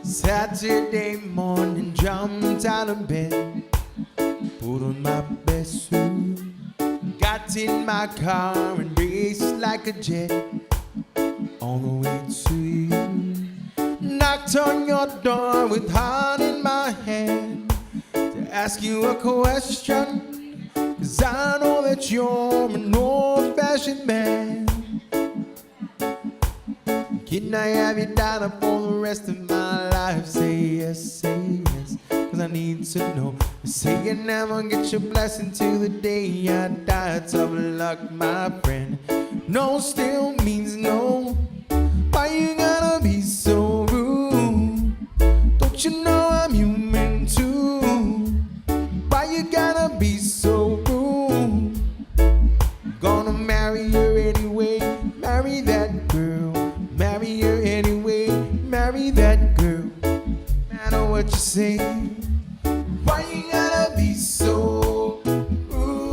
Saturday morning, jumped out of bed, put on my best suit, got in my car and raced like a jet on the way to you. Knocked on your door with heart in my hand to ask you a question, 'cause I know that you're an old-fashioned man. Can I have you down for the rest of my life? Say yes, 'cause I need to know. Say you never get your blessing till the day I die. Tough luck, my friend. No still means no. Why you gotta be so rude? Don't you know I'm human too? Why you gotta be so rude? Gonna marry her anyway. Marry that girl. Marry her anyway, marry that girl. No matter what you say, why you gotta be so rude?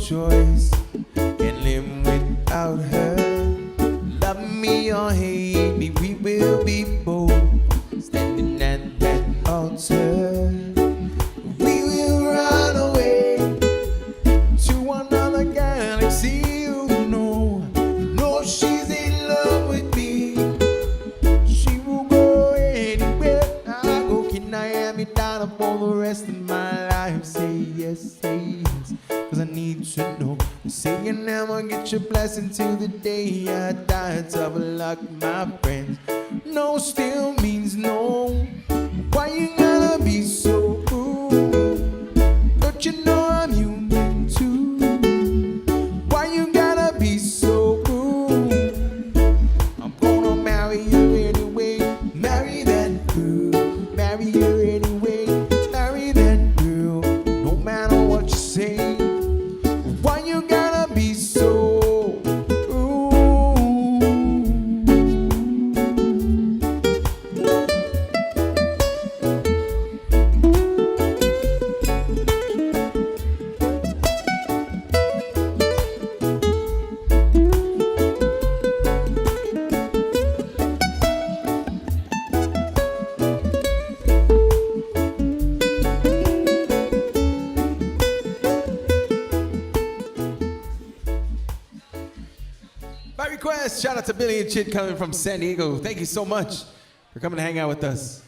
choice. Can't live without her. Love me or hate me, we will be both standing at that altar. We will run away to another galaxy. You know she's in love with me. She will go anywhere I go. Can I have you down for the rest of my life? Say yes, cause I need to know. Say you never get your blessing till the day I die. Tough luck, my friends. No still means no. Why you gotta be so rude? Don't you know I'm human too? Why you gotta be so rude? I'm gonna marry you anyway. Marry that girl. Marry you anyway. Marry that girl. No matter what you say. Why you gotta be so By request, shout out to Billy and Chit coming from San Diego. Thank you so much for coming to hang out with us.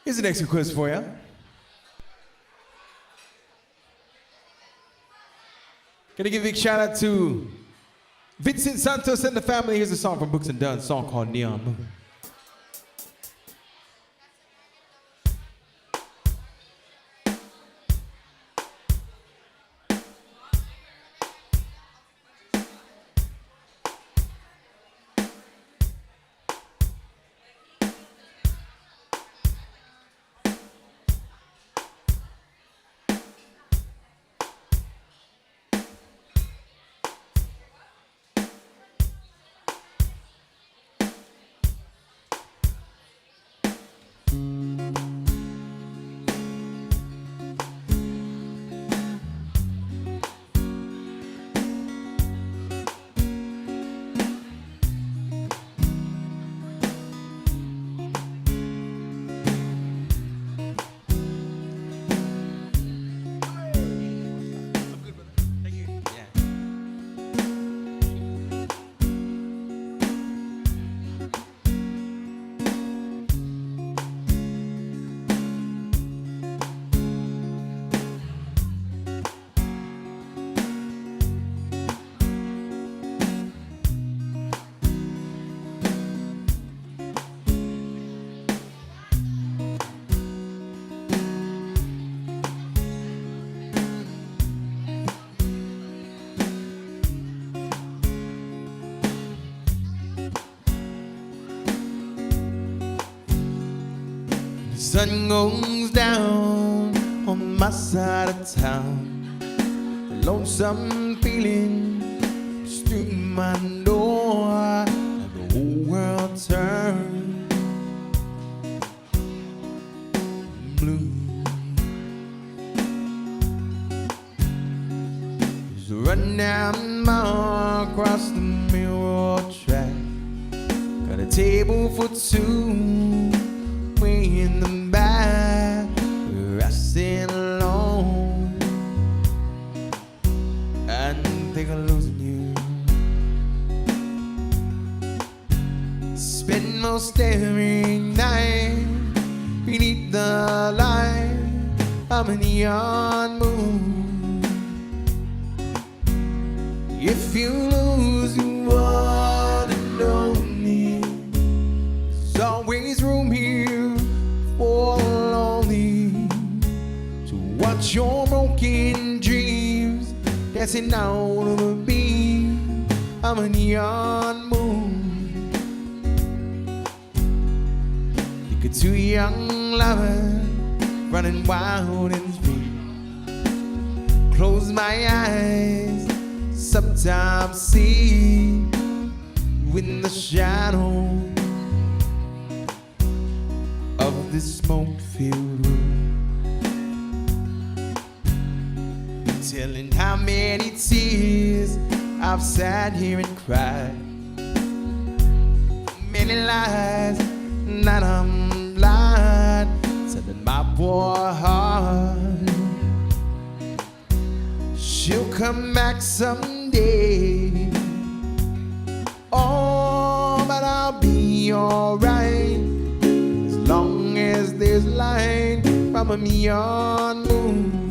Here's the next request for you. Gonna give a big shout out to Vincent Santos and the family. Here's a song from Books and Dunn, a song called Neon Moon. Sun goes down on my side of town. The lonesome feeling just through my door. And the whole world turned blue. Just run down my across the railroad track. Got a table for two way in the back, where I sit alone and think I'm losing you. Spend most every night beneath the light of a neon moon. If you lose, you want to know me. There's always room here for the lonely to watch your broken dreams dancing out of the beam of a neon moon. Think of two young lovers running wild and free. Close my eyes, sometimes see in the shadow of this smoke-filled room. Telling how many tears I've sat here and cried, many lies that I'm lied, telling my poor heart she'll come back someday. Oh, but I'll be alright as long as there's light from a neon moon.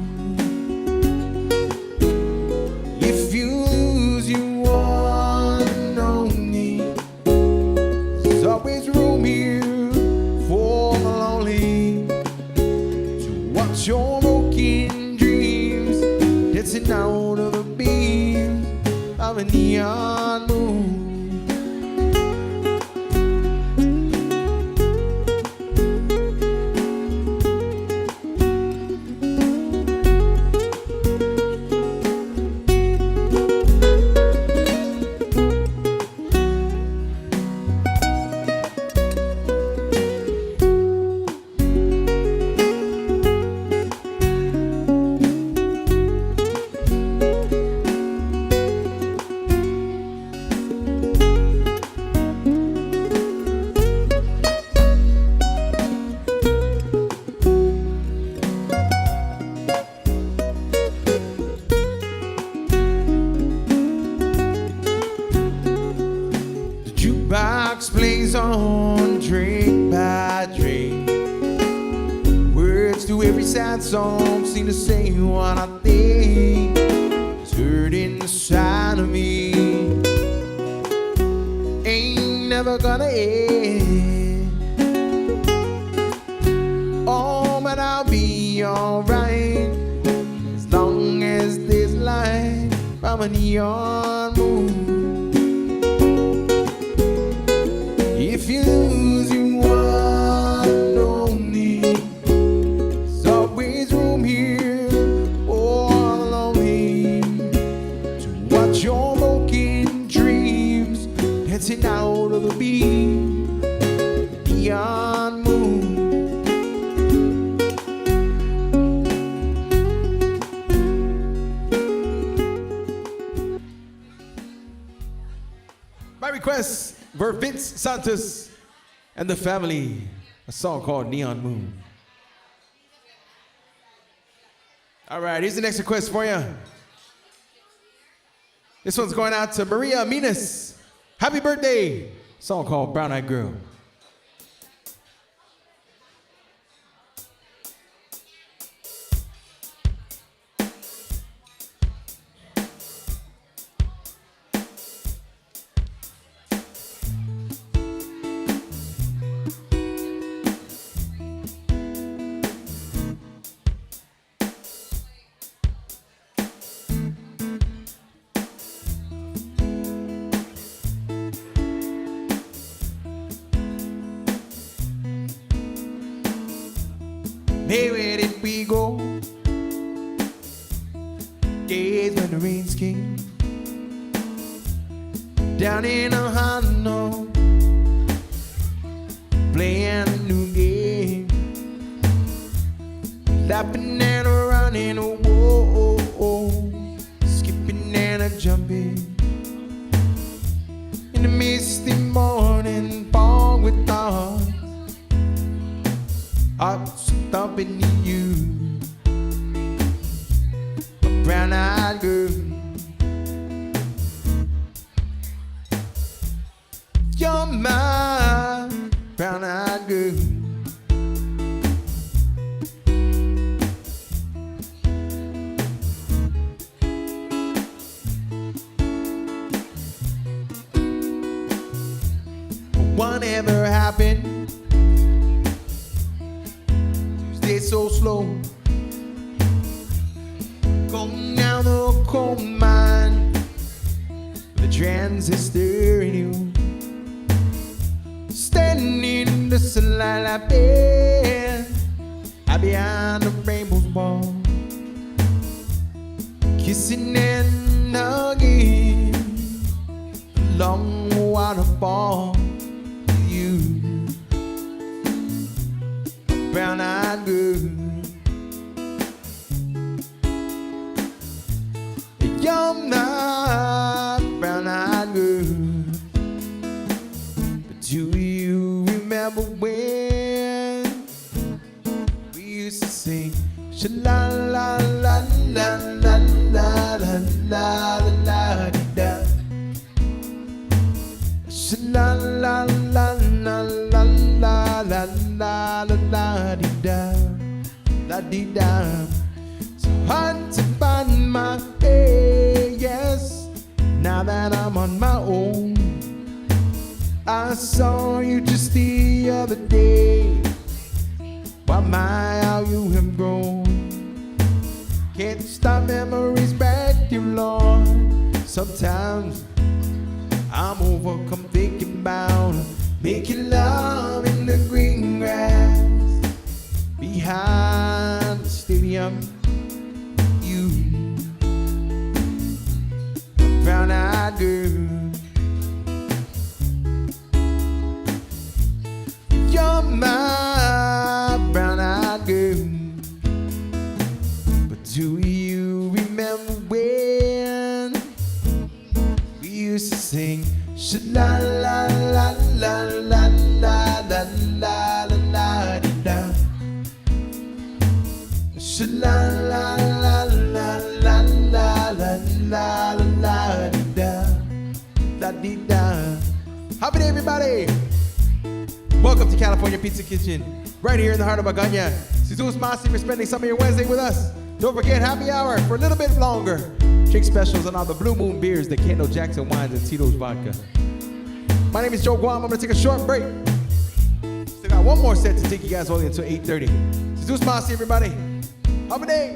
If you lose, you won't know me. There's always room here for the lonely to watch your broken dreams dancing out of the beams of a neon moon. Jukebox plays on drink by drink. Words to every sad song seem to say what I think. It's hurt inside of me, ain't never gonna end. Oh, but I'll be alright as long as there's light from a neon moon. If you lose, you won't know me. There's always room here for the lonely to watch your broken dreams dancing out of the beam, neon moon. My request for Vince Santos and the family, a song called Neon Moon. All right, here's the next request for you. This one's going out to Maria Minas. Happy birthday. Song called Brown Eyed Girl. Hey, where did we go? Days when the rains came down in Hagåtña, playing a new game, laughing and running, skipping and jumping in the misty morning fog with thoughts up stomping you, a brown-eyed girl. You're my brown-eyed girl. Whatever happened? Tuesday so slow, going down the coal mine with a transistor in you, standing in the sunlight like bed. I Hide behind the rainbow's wall, kissing and hugging the long waterfall. You, brown-eyed girl, you're not brown-eyed girl. But do you remember when we used to sing sha-la la la la la la la la la da, sha-la la la la la la la la la da, la di da. So hard to find my way, yes. Now that I'm on my own, I saw you just the other day. Why my, how you have grown. Can't stop memories back, dear Lord. Sometimes I'm overcome thinking about making love in the green grass behind the stadium. You, brown-eyed girl, you're my brown-eyed girl. But do you remember when we used to sing sha-la la la la la la la la la da, sha-la la la la la la la la la da, la di da. Happy day, everybody! Welcome to California Pizza Kitchen, right here in the heart of Hagåtña. Jesus Masi for spending some of your Wednesday with us. Don't forget, happy hour for a little bit longer. Drink specials on all the Blue Moon beers, the Kendall Jackson wines, and Tito's vodka. My name is Joe Guam. I'm gonna take a short break. Still got one more set to take you guys only until 8:30. Jesus Masi, everybody. Have a day.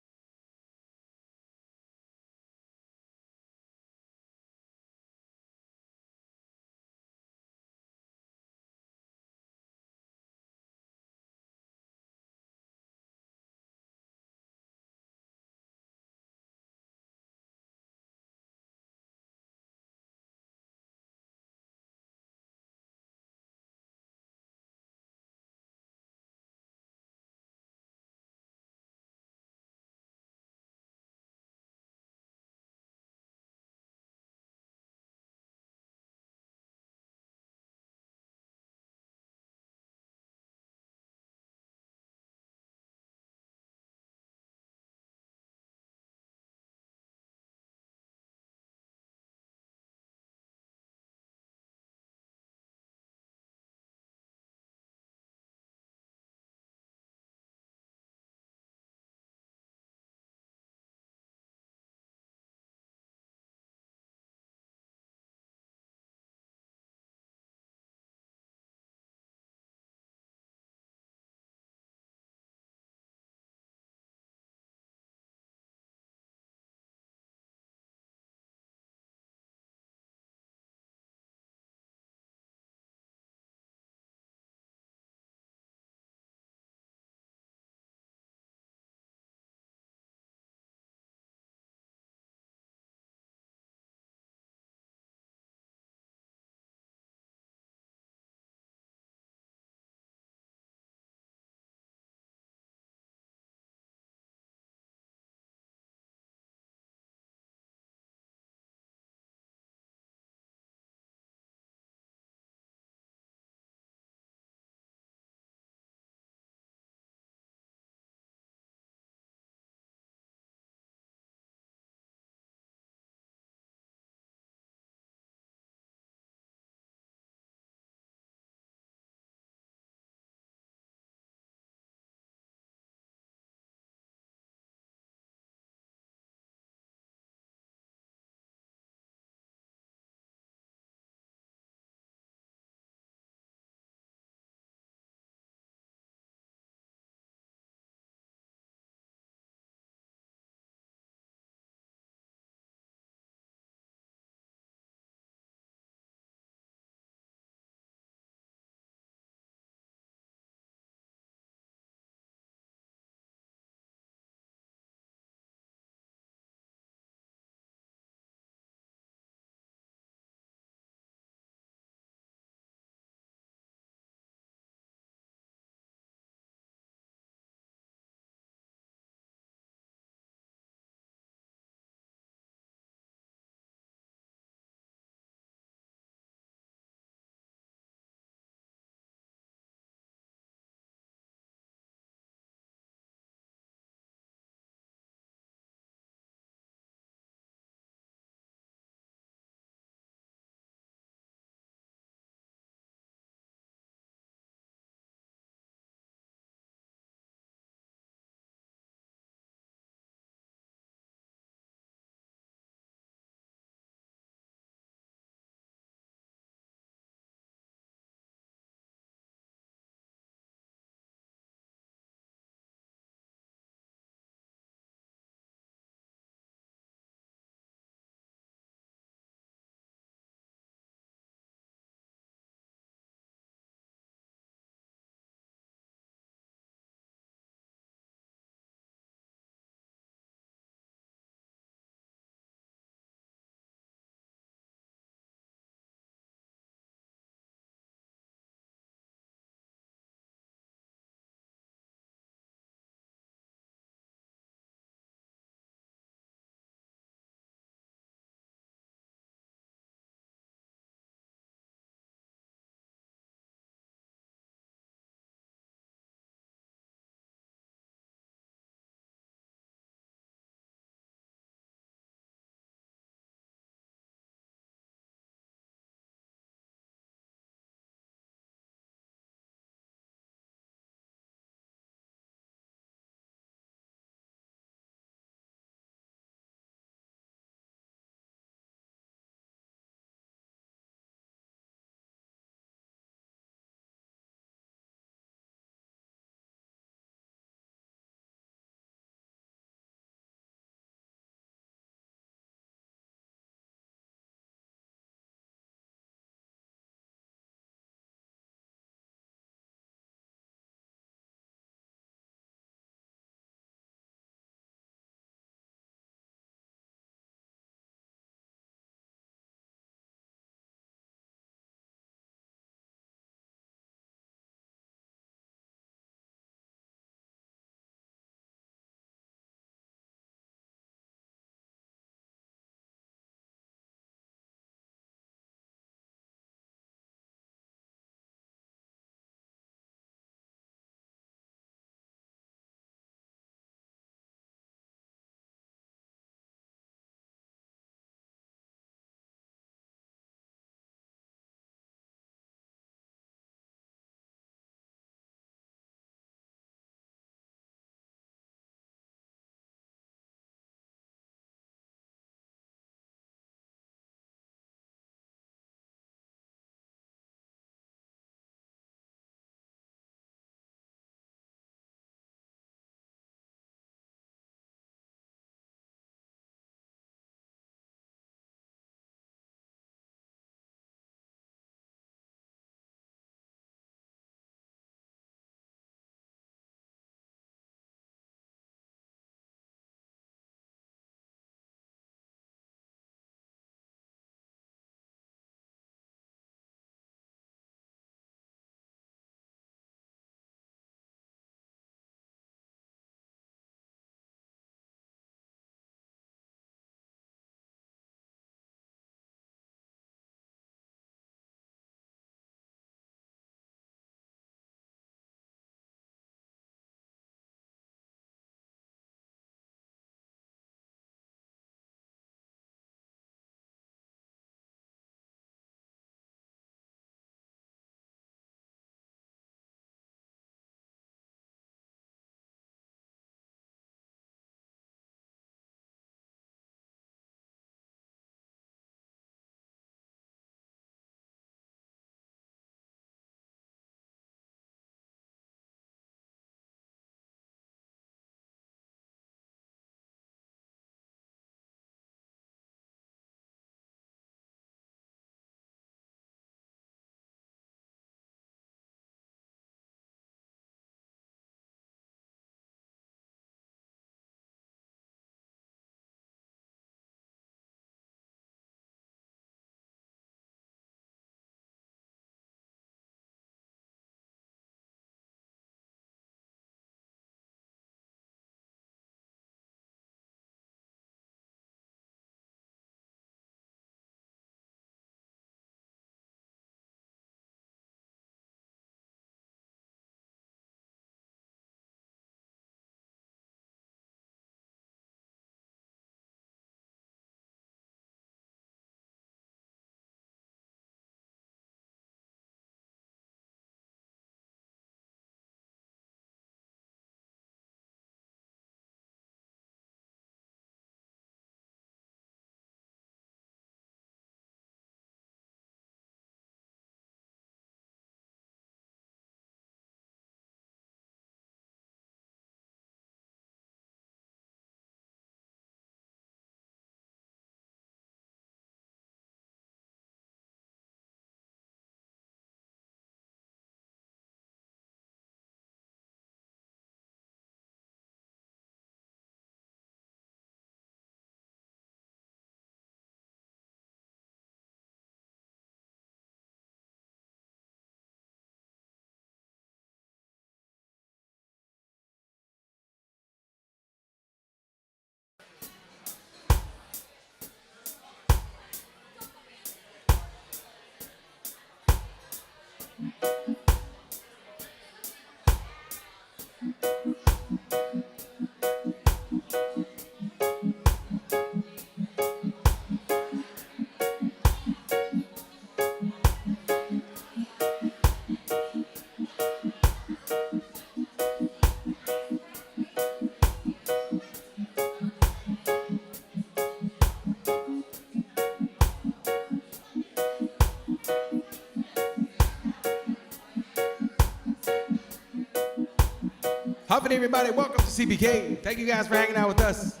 Hopping everybody, welcome to CPK. Thank you guys for hanging out with us.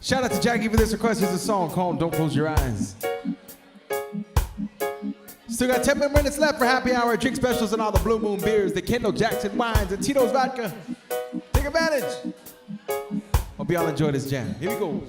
Shout out to Jackie for this request. Here's a song called Don't Close Your Eyes. Still got 10 minutes left for happy hour, drink specials and all the Blue Moon beers, the Kendall Jackson wines, and Tito's vodka. Take advantage. Hope y'all enjoy this jam. Here we go.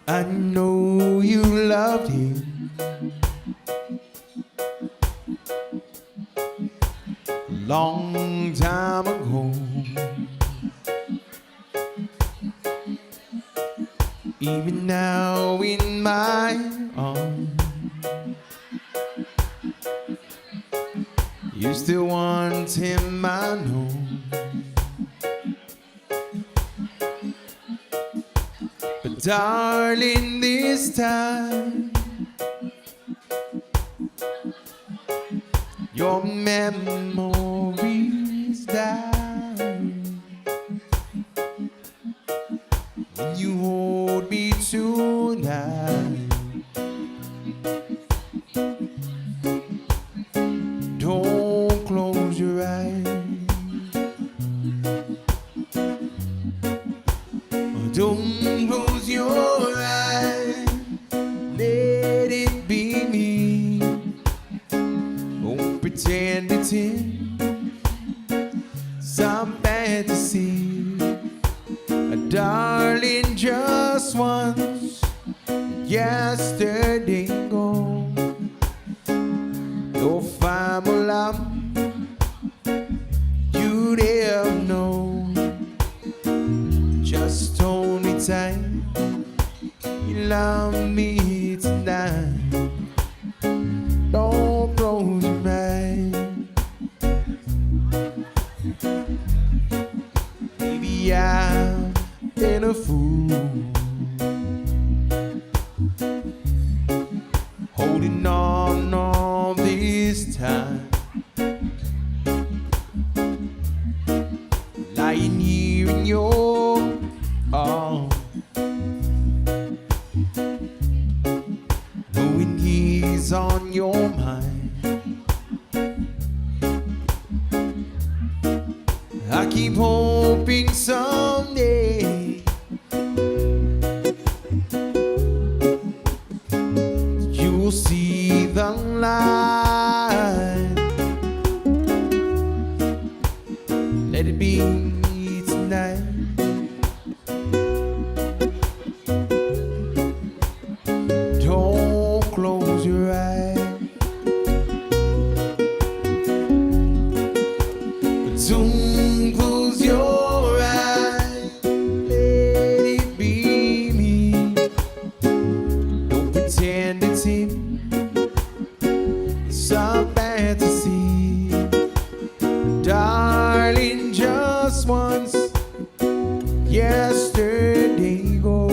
I know you loved him long time ago. Even now in my arms, you still want him, I know. But darling, this time your memories die when you hold me tonight. Don't close your eyes. Don't close your eyes. Let it be me. Don't pretend it's him. Some fantasy. Darling, just once. Yesterday gone. You'll find my love. You'd ever know. Just hold me tight. You love me tonight. Don't close your eyes. Baby, I've been a fool, holding on all this time, lying here in your arms, knowing he's on your mind. I keep hoping someday you'll see the light. Let it be tonight. Don't close your eyes. Don't close your eyes. Let it be me. Don't pretend it's him. It's a fantasy. Darling, just once. Yesterday go.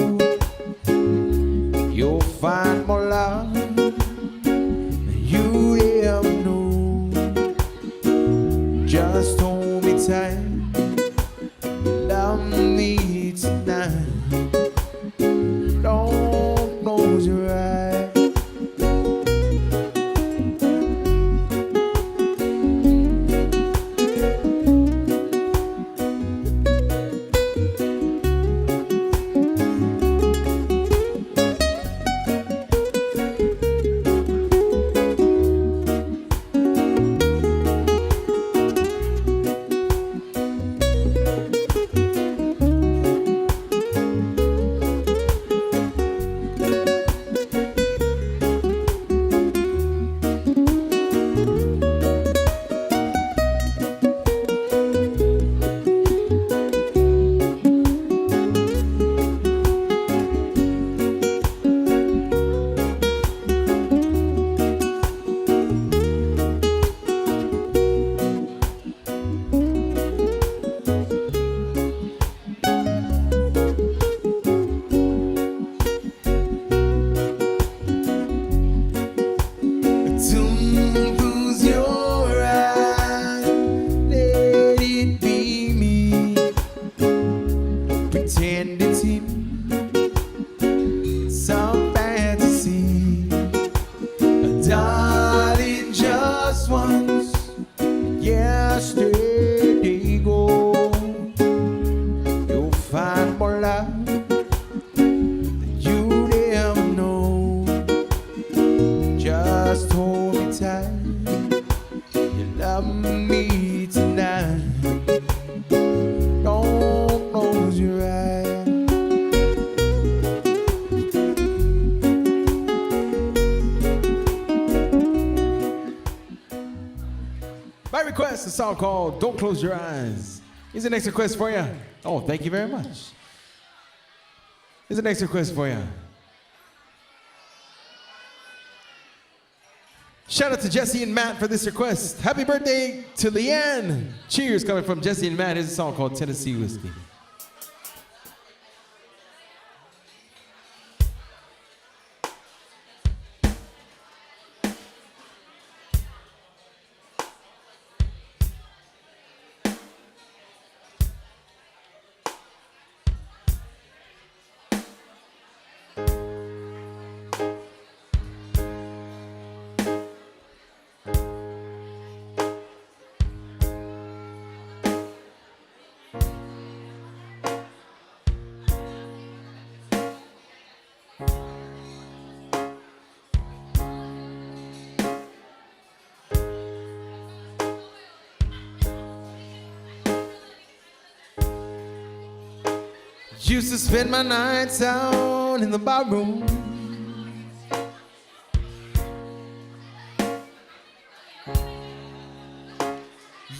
You'll find more love than you ever know. Just hold me tight. Love me tonight. Don't close your eyes. me tonight. Don't close your eyes. My request, a song called Don't Close Your Eyes. Here's the next request for you. Oh, thank you very much. Here's the next request for you. Shout out to Jesse and Matt for this request. Happy birthday to Leanne. Cheers coming from Jesse and Matt. Here's a song called Tennessee Whiskey. Used to spend my nights out in the barroom.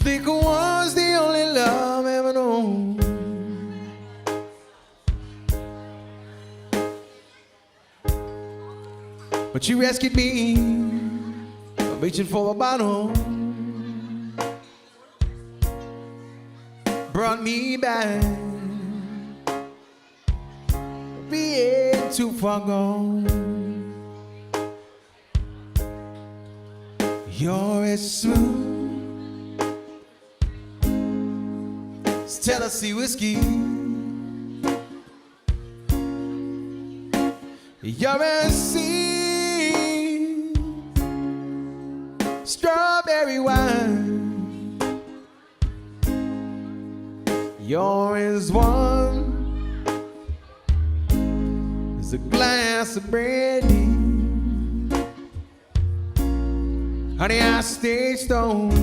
Liquor was the only love I ever known. But you rescued me by reaching for a bottle. Brought me back. We ain't too far gone. You're as smooth as Tennessee whiskey. You're as sweet strawberry wine. You're as warm a glass of brandy. Honey, I stay stoned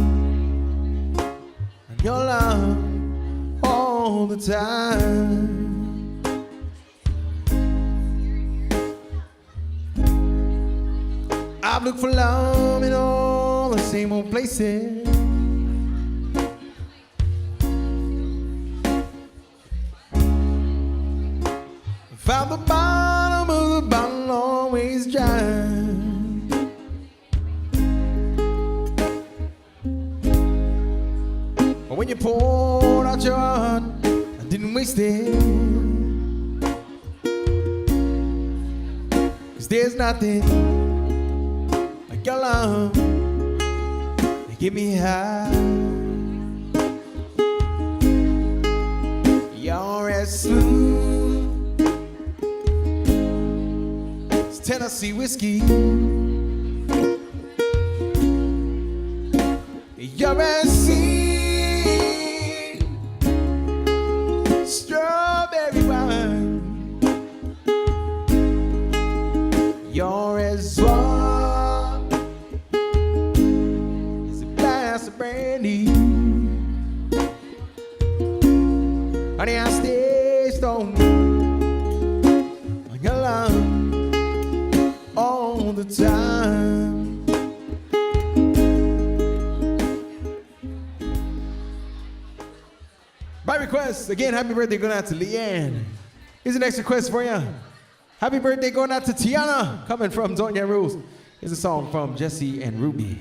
on your love all the time. I've looked for love in all the same old places. Found the bottom of the bottle always dry. But when you poured out your heart, I didn't waste it. 'Cause there's nothing like your love to get me high. You're as smooth Tennessee whiskey. You're as sweet strawberry wine. You're as warm as a glass of brandy. Honey, I stay stoned on your love all the time. My request, again, happy birthday going out to Leanne. Here's the next request for you. Happy birthday going out to Tiana, coming from Didnt Know. Here's a song from Jesse and Ruby.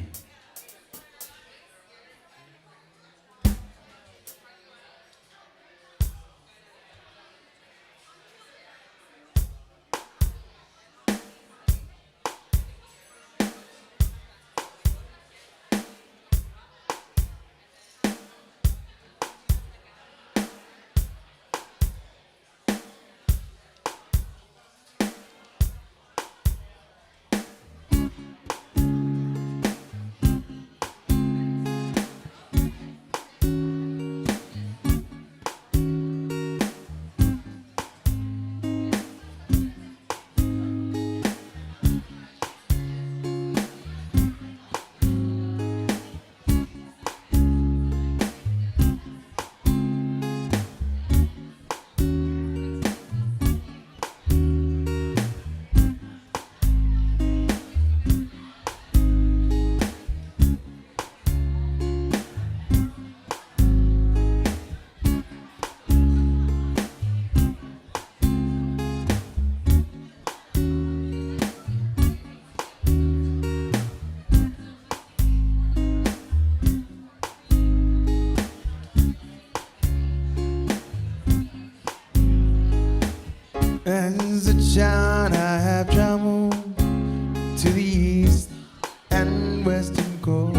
go.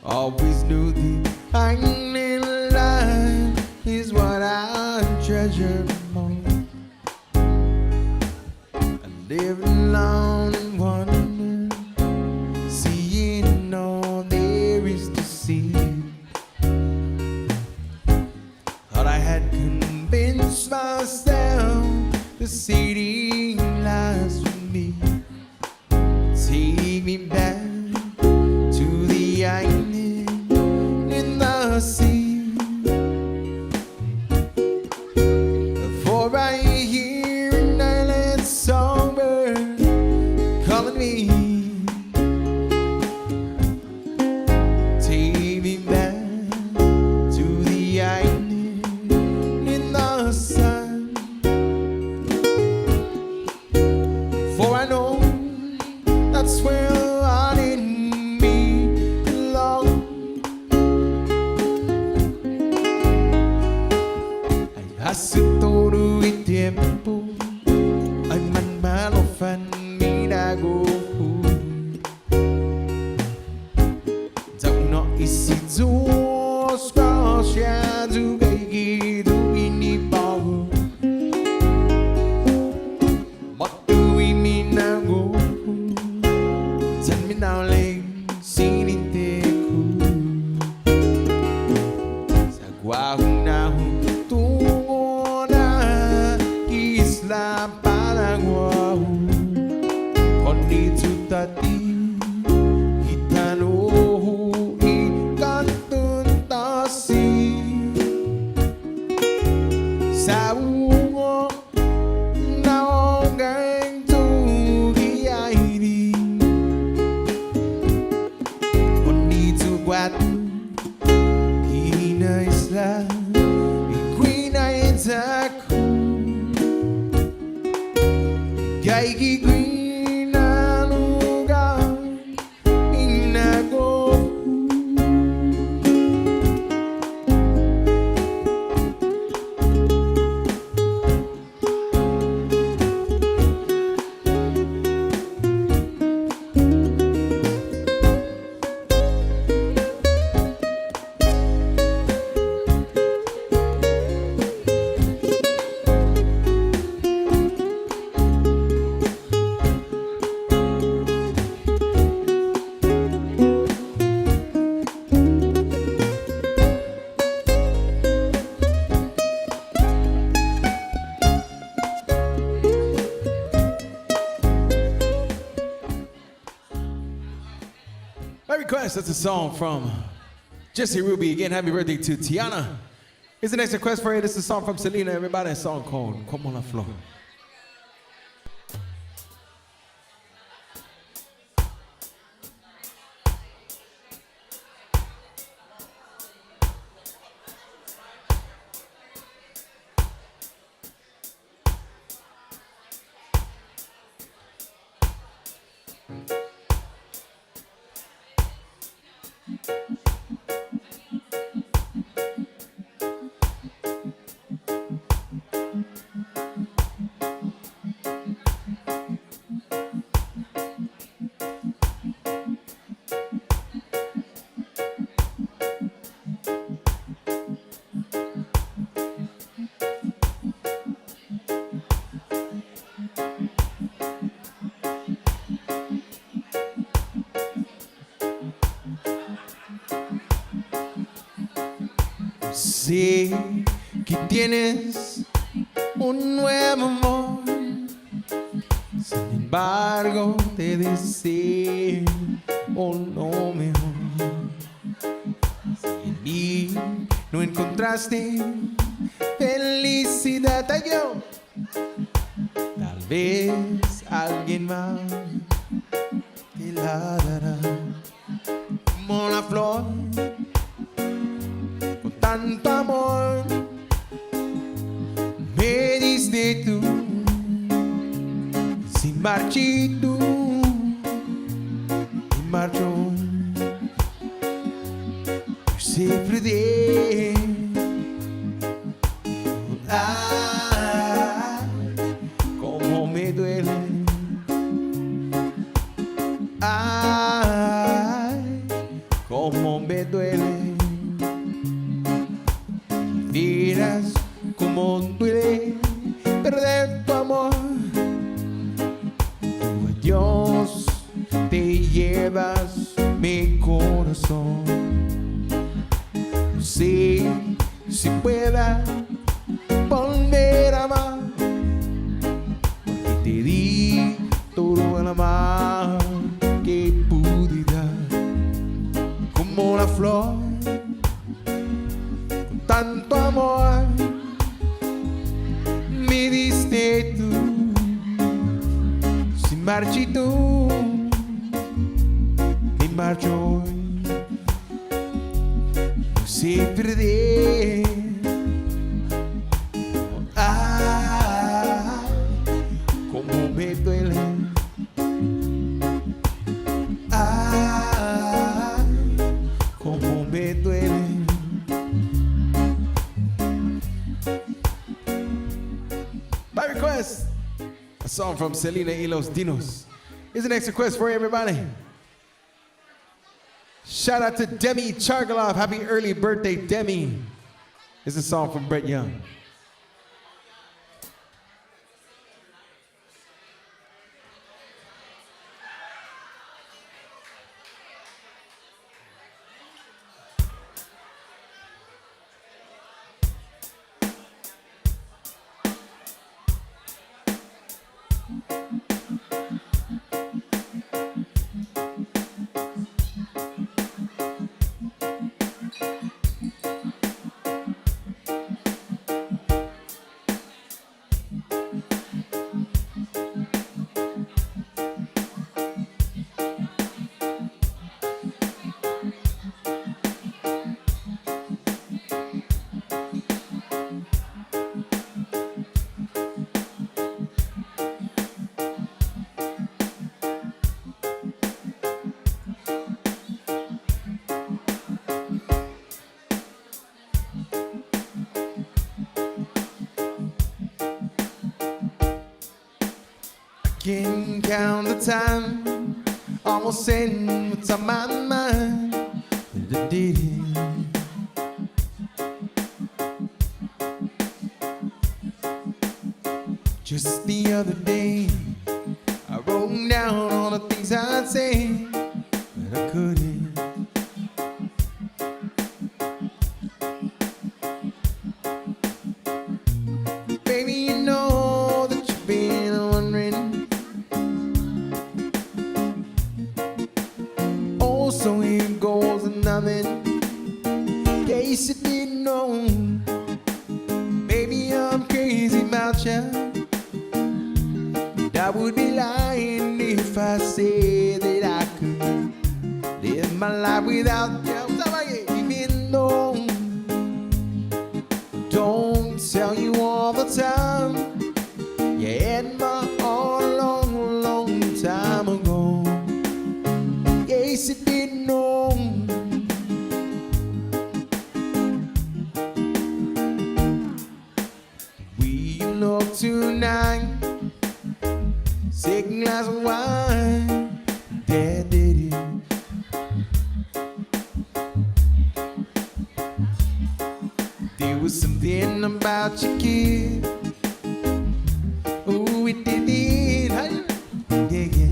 Always knew the hanging in line is what I treasure most. I live alone and wonder, seeing all there is to see. Thought I had convinced myself the city lies for me. Take me back to the island in the sea. For I hear an island songbird calling me. Take me back to the island in the sun. For I know that's where I in me belong. Ay hace todo el tiempo ay man malo fan minago. Don't know easy to squash ya to get to any power. What do we mean now go? Tell me now, like, sinin te ku. Sa Hagåtña tungo na isla Paraguay. Koni tutati hitano ikantun tasi. Sa ungo na ongang tugi airi. Guatu, Ina Isla, Quina Itaku, Gaigi Quina Luga, Inago. My request, that's a song from Jesse Ruby. Again, happy birthday to Tiana. Here's the next request for you. This is a song from Selena. Everybody, a song called Como la Flor. Sé que tienes un nuevo amor, sin embargo te deseo lo mejor. Si en mí no encontraste felicidad, yo tal vez alguien más te la dará. Como la flor, tanto amor me diste tú, sin marchito y marchó. Siempre de cómo me duele. Ay, cómo me duele. Miras cómo duele perder tu amor. Tu adiós te llevas mi corazón. No sé si pueda volver a amar, porque te di todo el amor que pude dar. Como la flor, con tanto amor, me diste tú, sin marchito, me marcho hoy. No sé perder. Ay, cómo me duele. Ay, cómo me duele. By request, a song from Selena y Los Dinos. Here's the next request for everybody. Shout out to Demi Chargalov. Happy early birthday, Demi. This is a song from Brett Young. Can't count the time, almost saying what's on my mind. But I did it. Just the other day, I wrote down all the things I'd say, but I couldn't. Baby, you know that you've been wondering. Oh, so here goes another. In case you didn't know, baby, I'm crazy about you. I would be lying if I said that I could live my life without you. Even though don't tell you all the time, you had my all a long, long time ago. Yes, you didn't know. We look tonight. Second glass of wine, Dad did it. There was something about your kid. Oh, it did it. Yeah, yeah.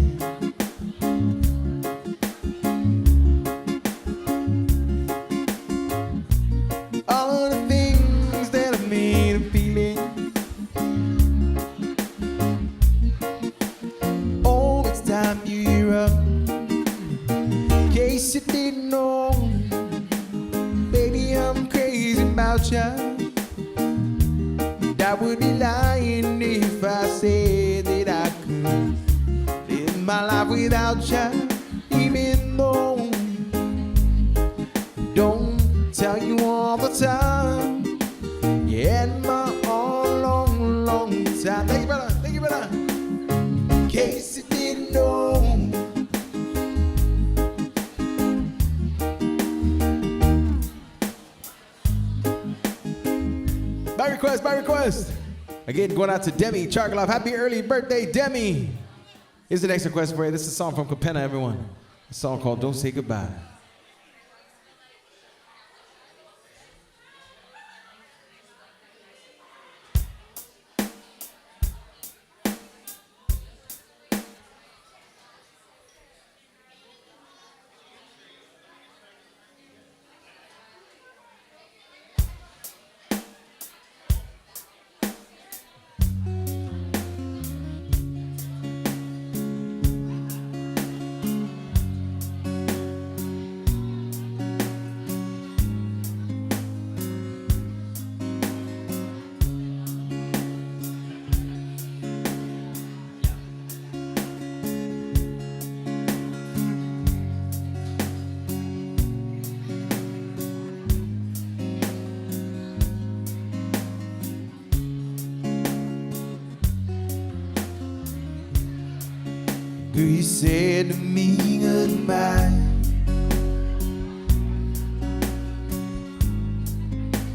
All of the things that I made him feeling. Time you're up. In case you didn't know, baby, I'm crazy about you. And I would be lying if I said that I could live my life without you. Even though don't tell you all the time, you had my all long, long time. Thank you, brother. Thank you, brother. In case you didn't know. By request. Again, going out to Demi Chargalov. Happy early birthday, Demi. Here's the next request for you. This is a song from Capenna, everyone. A song called Don't Say Goodbye. Girl, you said to me goodbye.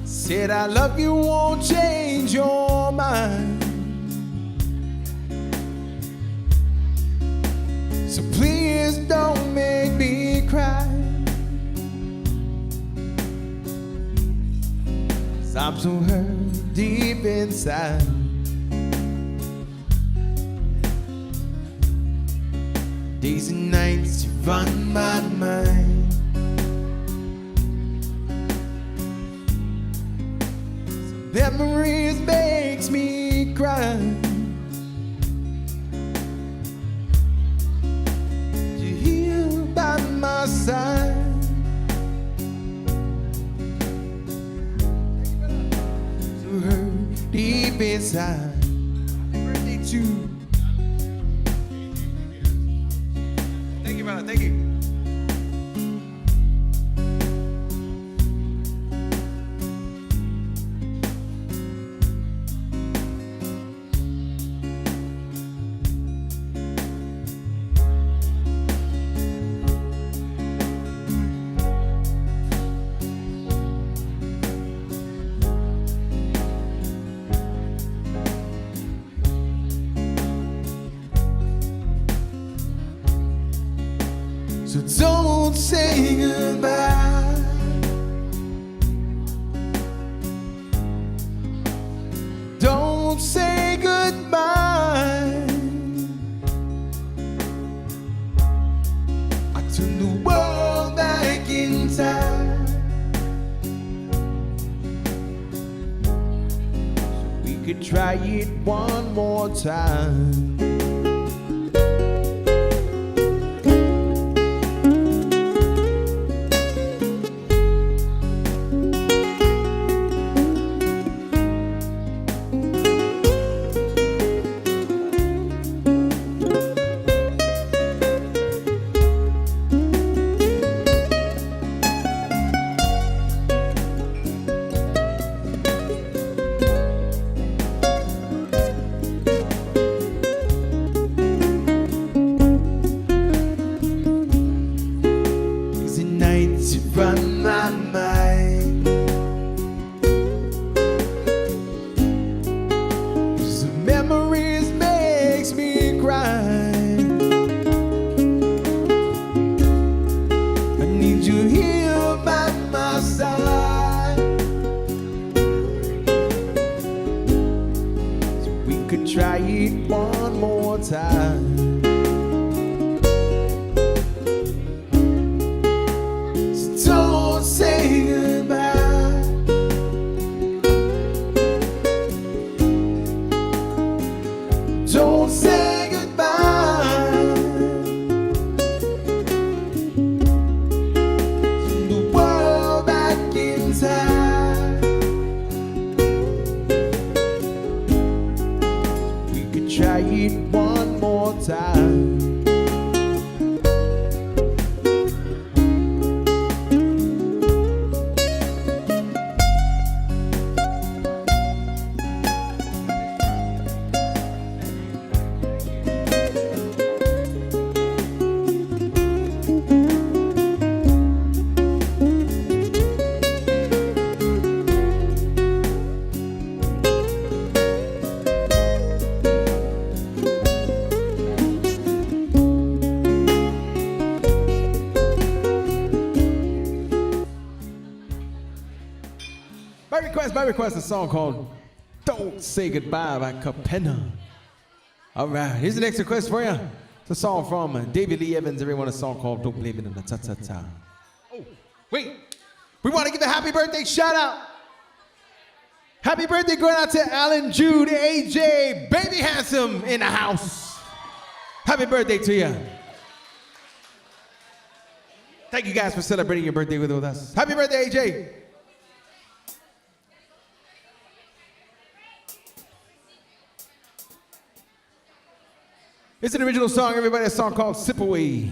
Said I love you won't change your mind. So please don't make me cry. 'Cause I'm so hurt deep inside. Days and nights you run my mind. Some memories makes me cry. You're here by my side. So hurt deep inside. Happy birthday to you. Thank you. So don't say goodbye. Don't say goodbye. I turn the world back in time, so we could try it one more time. by request, a song called Don't Say Goodbye by Capena. All right, here's the next request for you. It's a song from David Lee Evans. Everyone, a song called Don't Blame It on the Ta-Ta-Ta. Oh, wait. We want to give a happy birthday shout out. Happy birthday going out to Alan, Jude, AJ, Baby Handsome in the house. Happy birthday to you. Thank you guys for celebrating your birthday with us. Happy birthday, AJ. It's an original song, everybody, a song called Sip Away.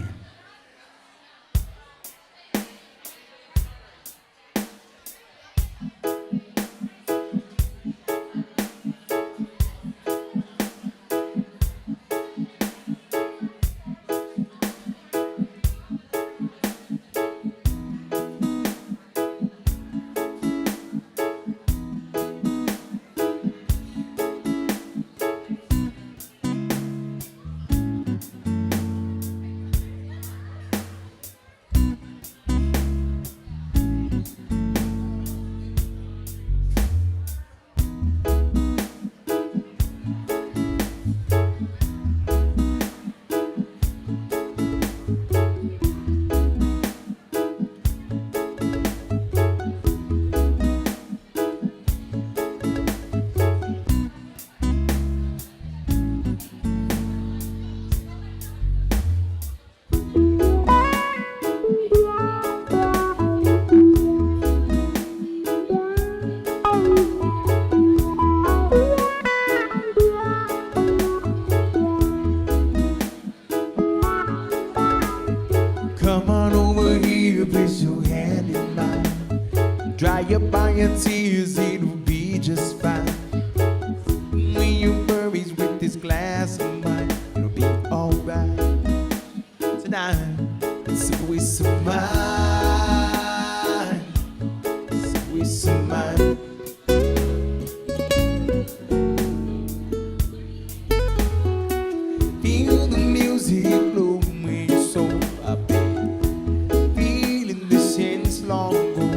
Your tears, it'll be just fine. When you worries with this glass of wine, it'll be alright. Tonight, it's a waste of mine. It's a waste of mine. Feel the music blow when you're so happy. Feeling the sense long ago.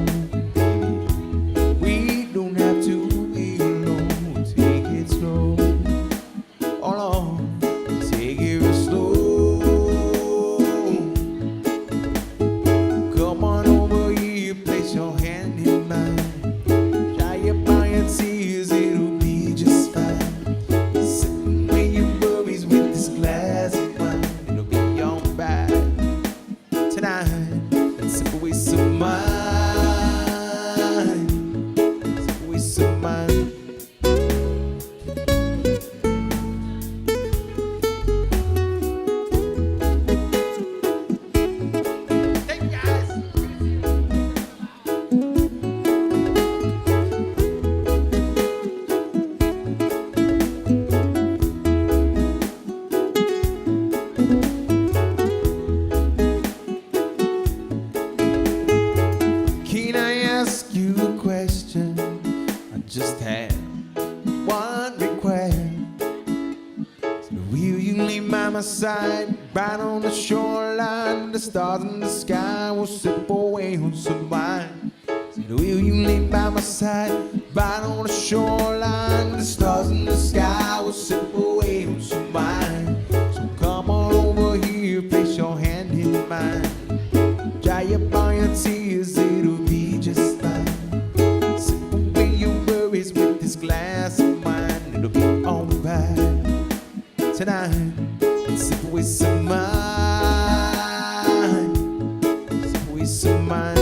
Right on the shoreline, the stars in the sky will slip away on some wine. Will you lay by my side? Right on the shoreline, the stars in the sky will slip away on some wine. So come on over here, place your hand in mine. Dry up all your tears, it'll be just fine. Sip away your worries with this glass of wine. It'll be alright tonight. Sip away some mine. Sip away some mine.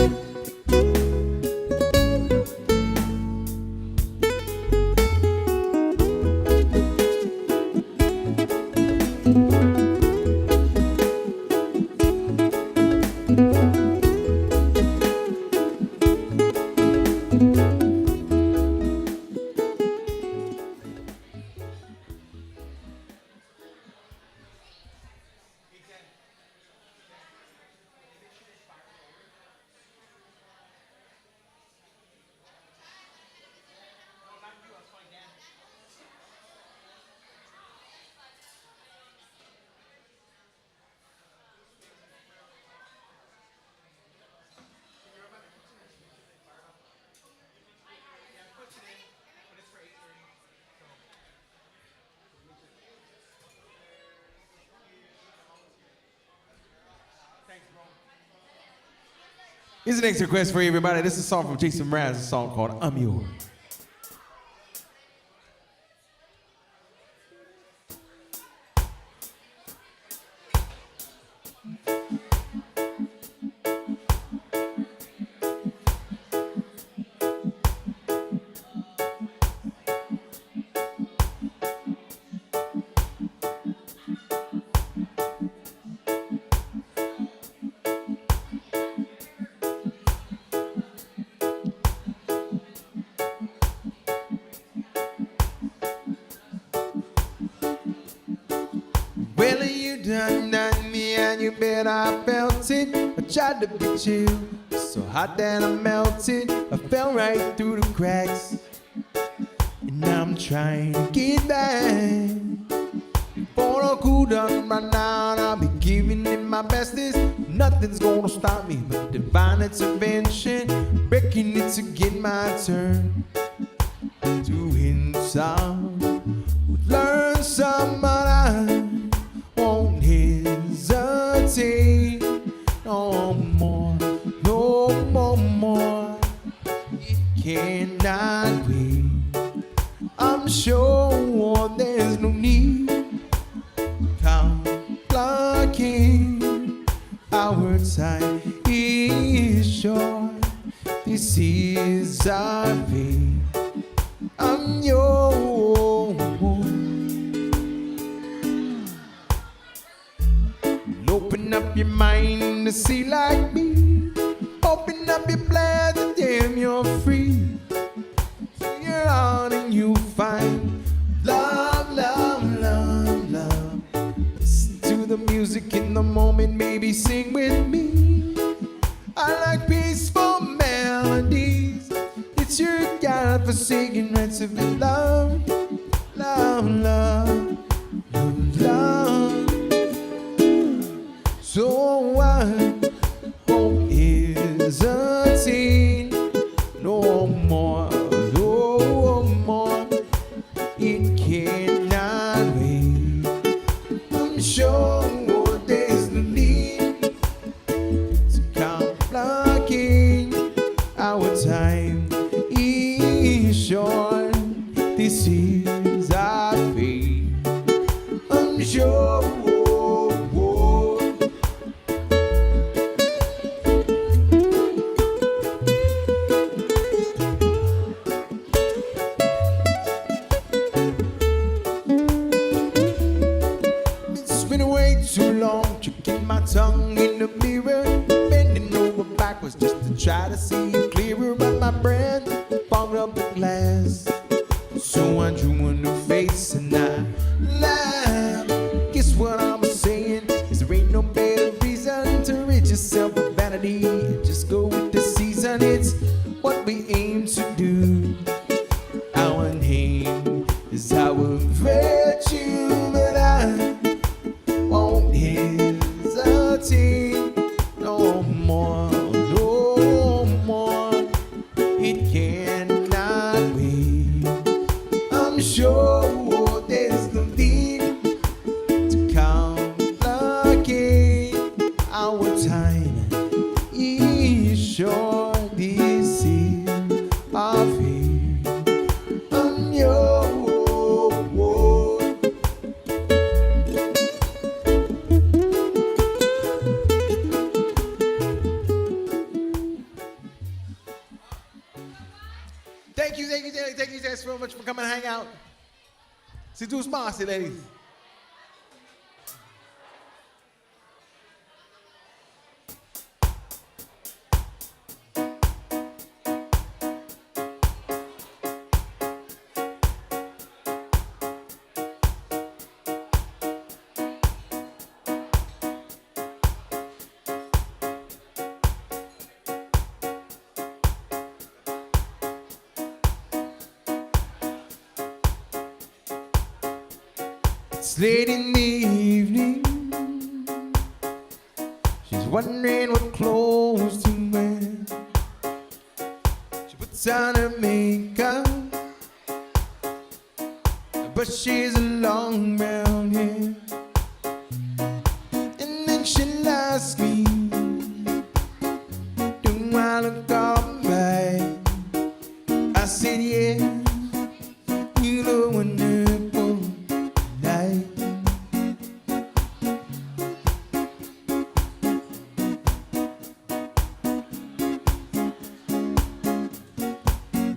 Here's the next request for you, everybody. This is a song from Jason Mraz, a song called I'm Yours. Well, you done me and you bet I felt it. I tried to be chill, so hot that I melted. I fell right through the cracks, and now I'm trying to get back. Before I cool down right now, I'll be giving it my bestest. Nothing's gonna stop me but divine intervention, breaking it to get my turn. Doing some, learn some, but I won't hesitate no more, no more. It cannot wait. I'm sure there's no need complicating. Our time is short. This is our fate. I'm yours. Open up your mind to see like me. Open up your plans and damn, you're free. You're on and you'll find love, love, love, love. Listen to the music in the moment, maybe sing with me. I like peaceful melodies. It's your God-forsaken recipe. Love, love, love, love, love. So I won't hesitate no more, no more. It cannot wait. I'm sure there's no need to complicate. Our time is short. This is our fate. I'm sure. Too long, tricking my tongue in the mirror, bending over backwards just to try to see it clearer. But my brain fogged up the glass, so I drew a new face and I laughed. Guess what I'm saying is there ain't no better reason to rid yourself of vanity. Just go with the season. It's what we aim to do. Our name is our virtue, but I won't hesitate no more, no more. It cannot wait. I'm sure there's no need to complicate. Our time is short. This is our fate. I'm yours. Thank you guys so much for coming and hang out. C'est doucement, c'est ladies. It's late in the evening. She's wondering what clothes to wear. She puts on her makeup, but she's a long brown hair. And then she'll ask me, do I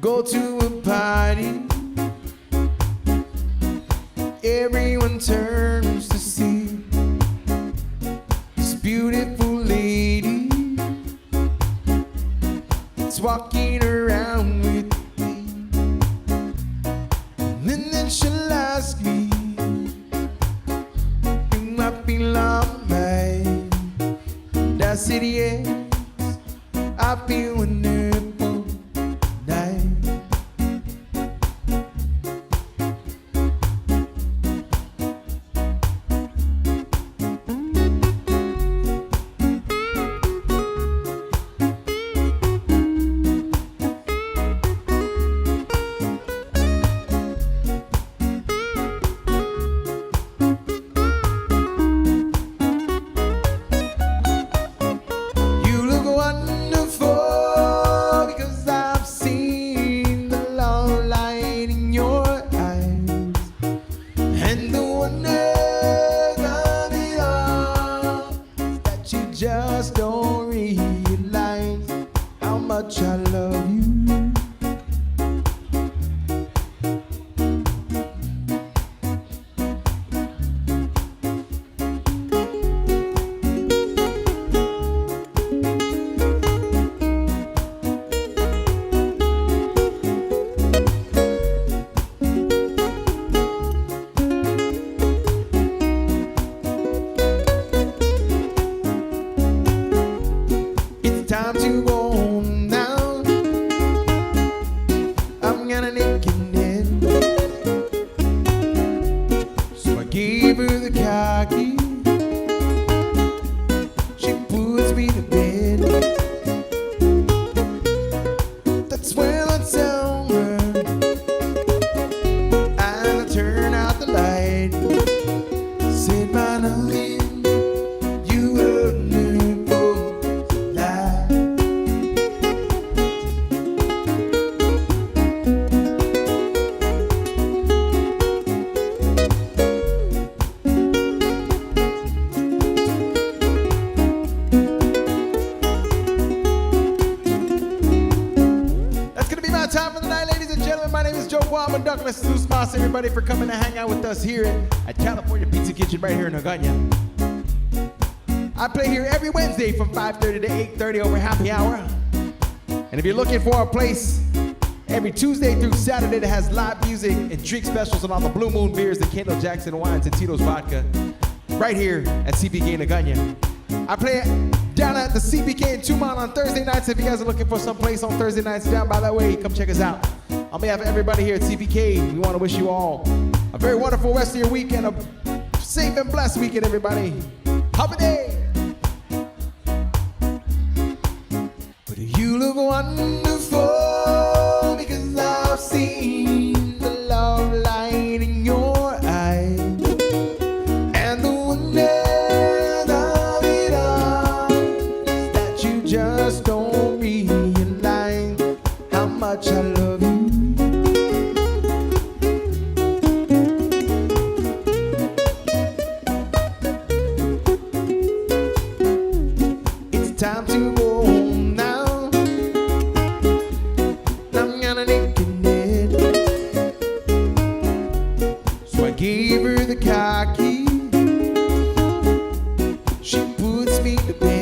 go to a party. Everyone turns to see this beautiful lady that's walking around with me. And then she'll ask me, do I feel alright? And I said yes, I feel wonderful tonight. Just don't realize how much I love you. Time to go home now. I'm gonna nick it. So I gave her the car key. She puts me to bed. That's when I tell her, and I turn out the light. Said, my darling, you will never lie. Time for the night, ladies and gentlemen. My name is Joe Guam and Douglas Zeus-Mas. Everybody for coming to hang out with us here at California Pizza Kitchen right here in Hagåtña. I play here every Wednesday from 5:30 to 8:30 over happy hour. And if you're looking for a place every Tuesday through Saturday that has live music and drink specials on all the Blue Moon beers, the Kendall Jackson wines, and Tito's vodka, right here at CPK in Hagåtña. I play down at the CPK in Tumon on Thursday nights. If you guys are looking for some place on Thursday nights down by that way, come check us out. On behalf of everybody here at CPK, we want to wish you all a very wonderful rest of your weekend, a safe and blessed weekend, everybody. Happy day! But you look wonderful because I've seen the love light in your eyes. And the wonder just don't realize how much I love you. It's time to go home now. I'm gonna nick it. So I gave her the car key. She puts me to bed.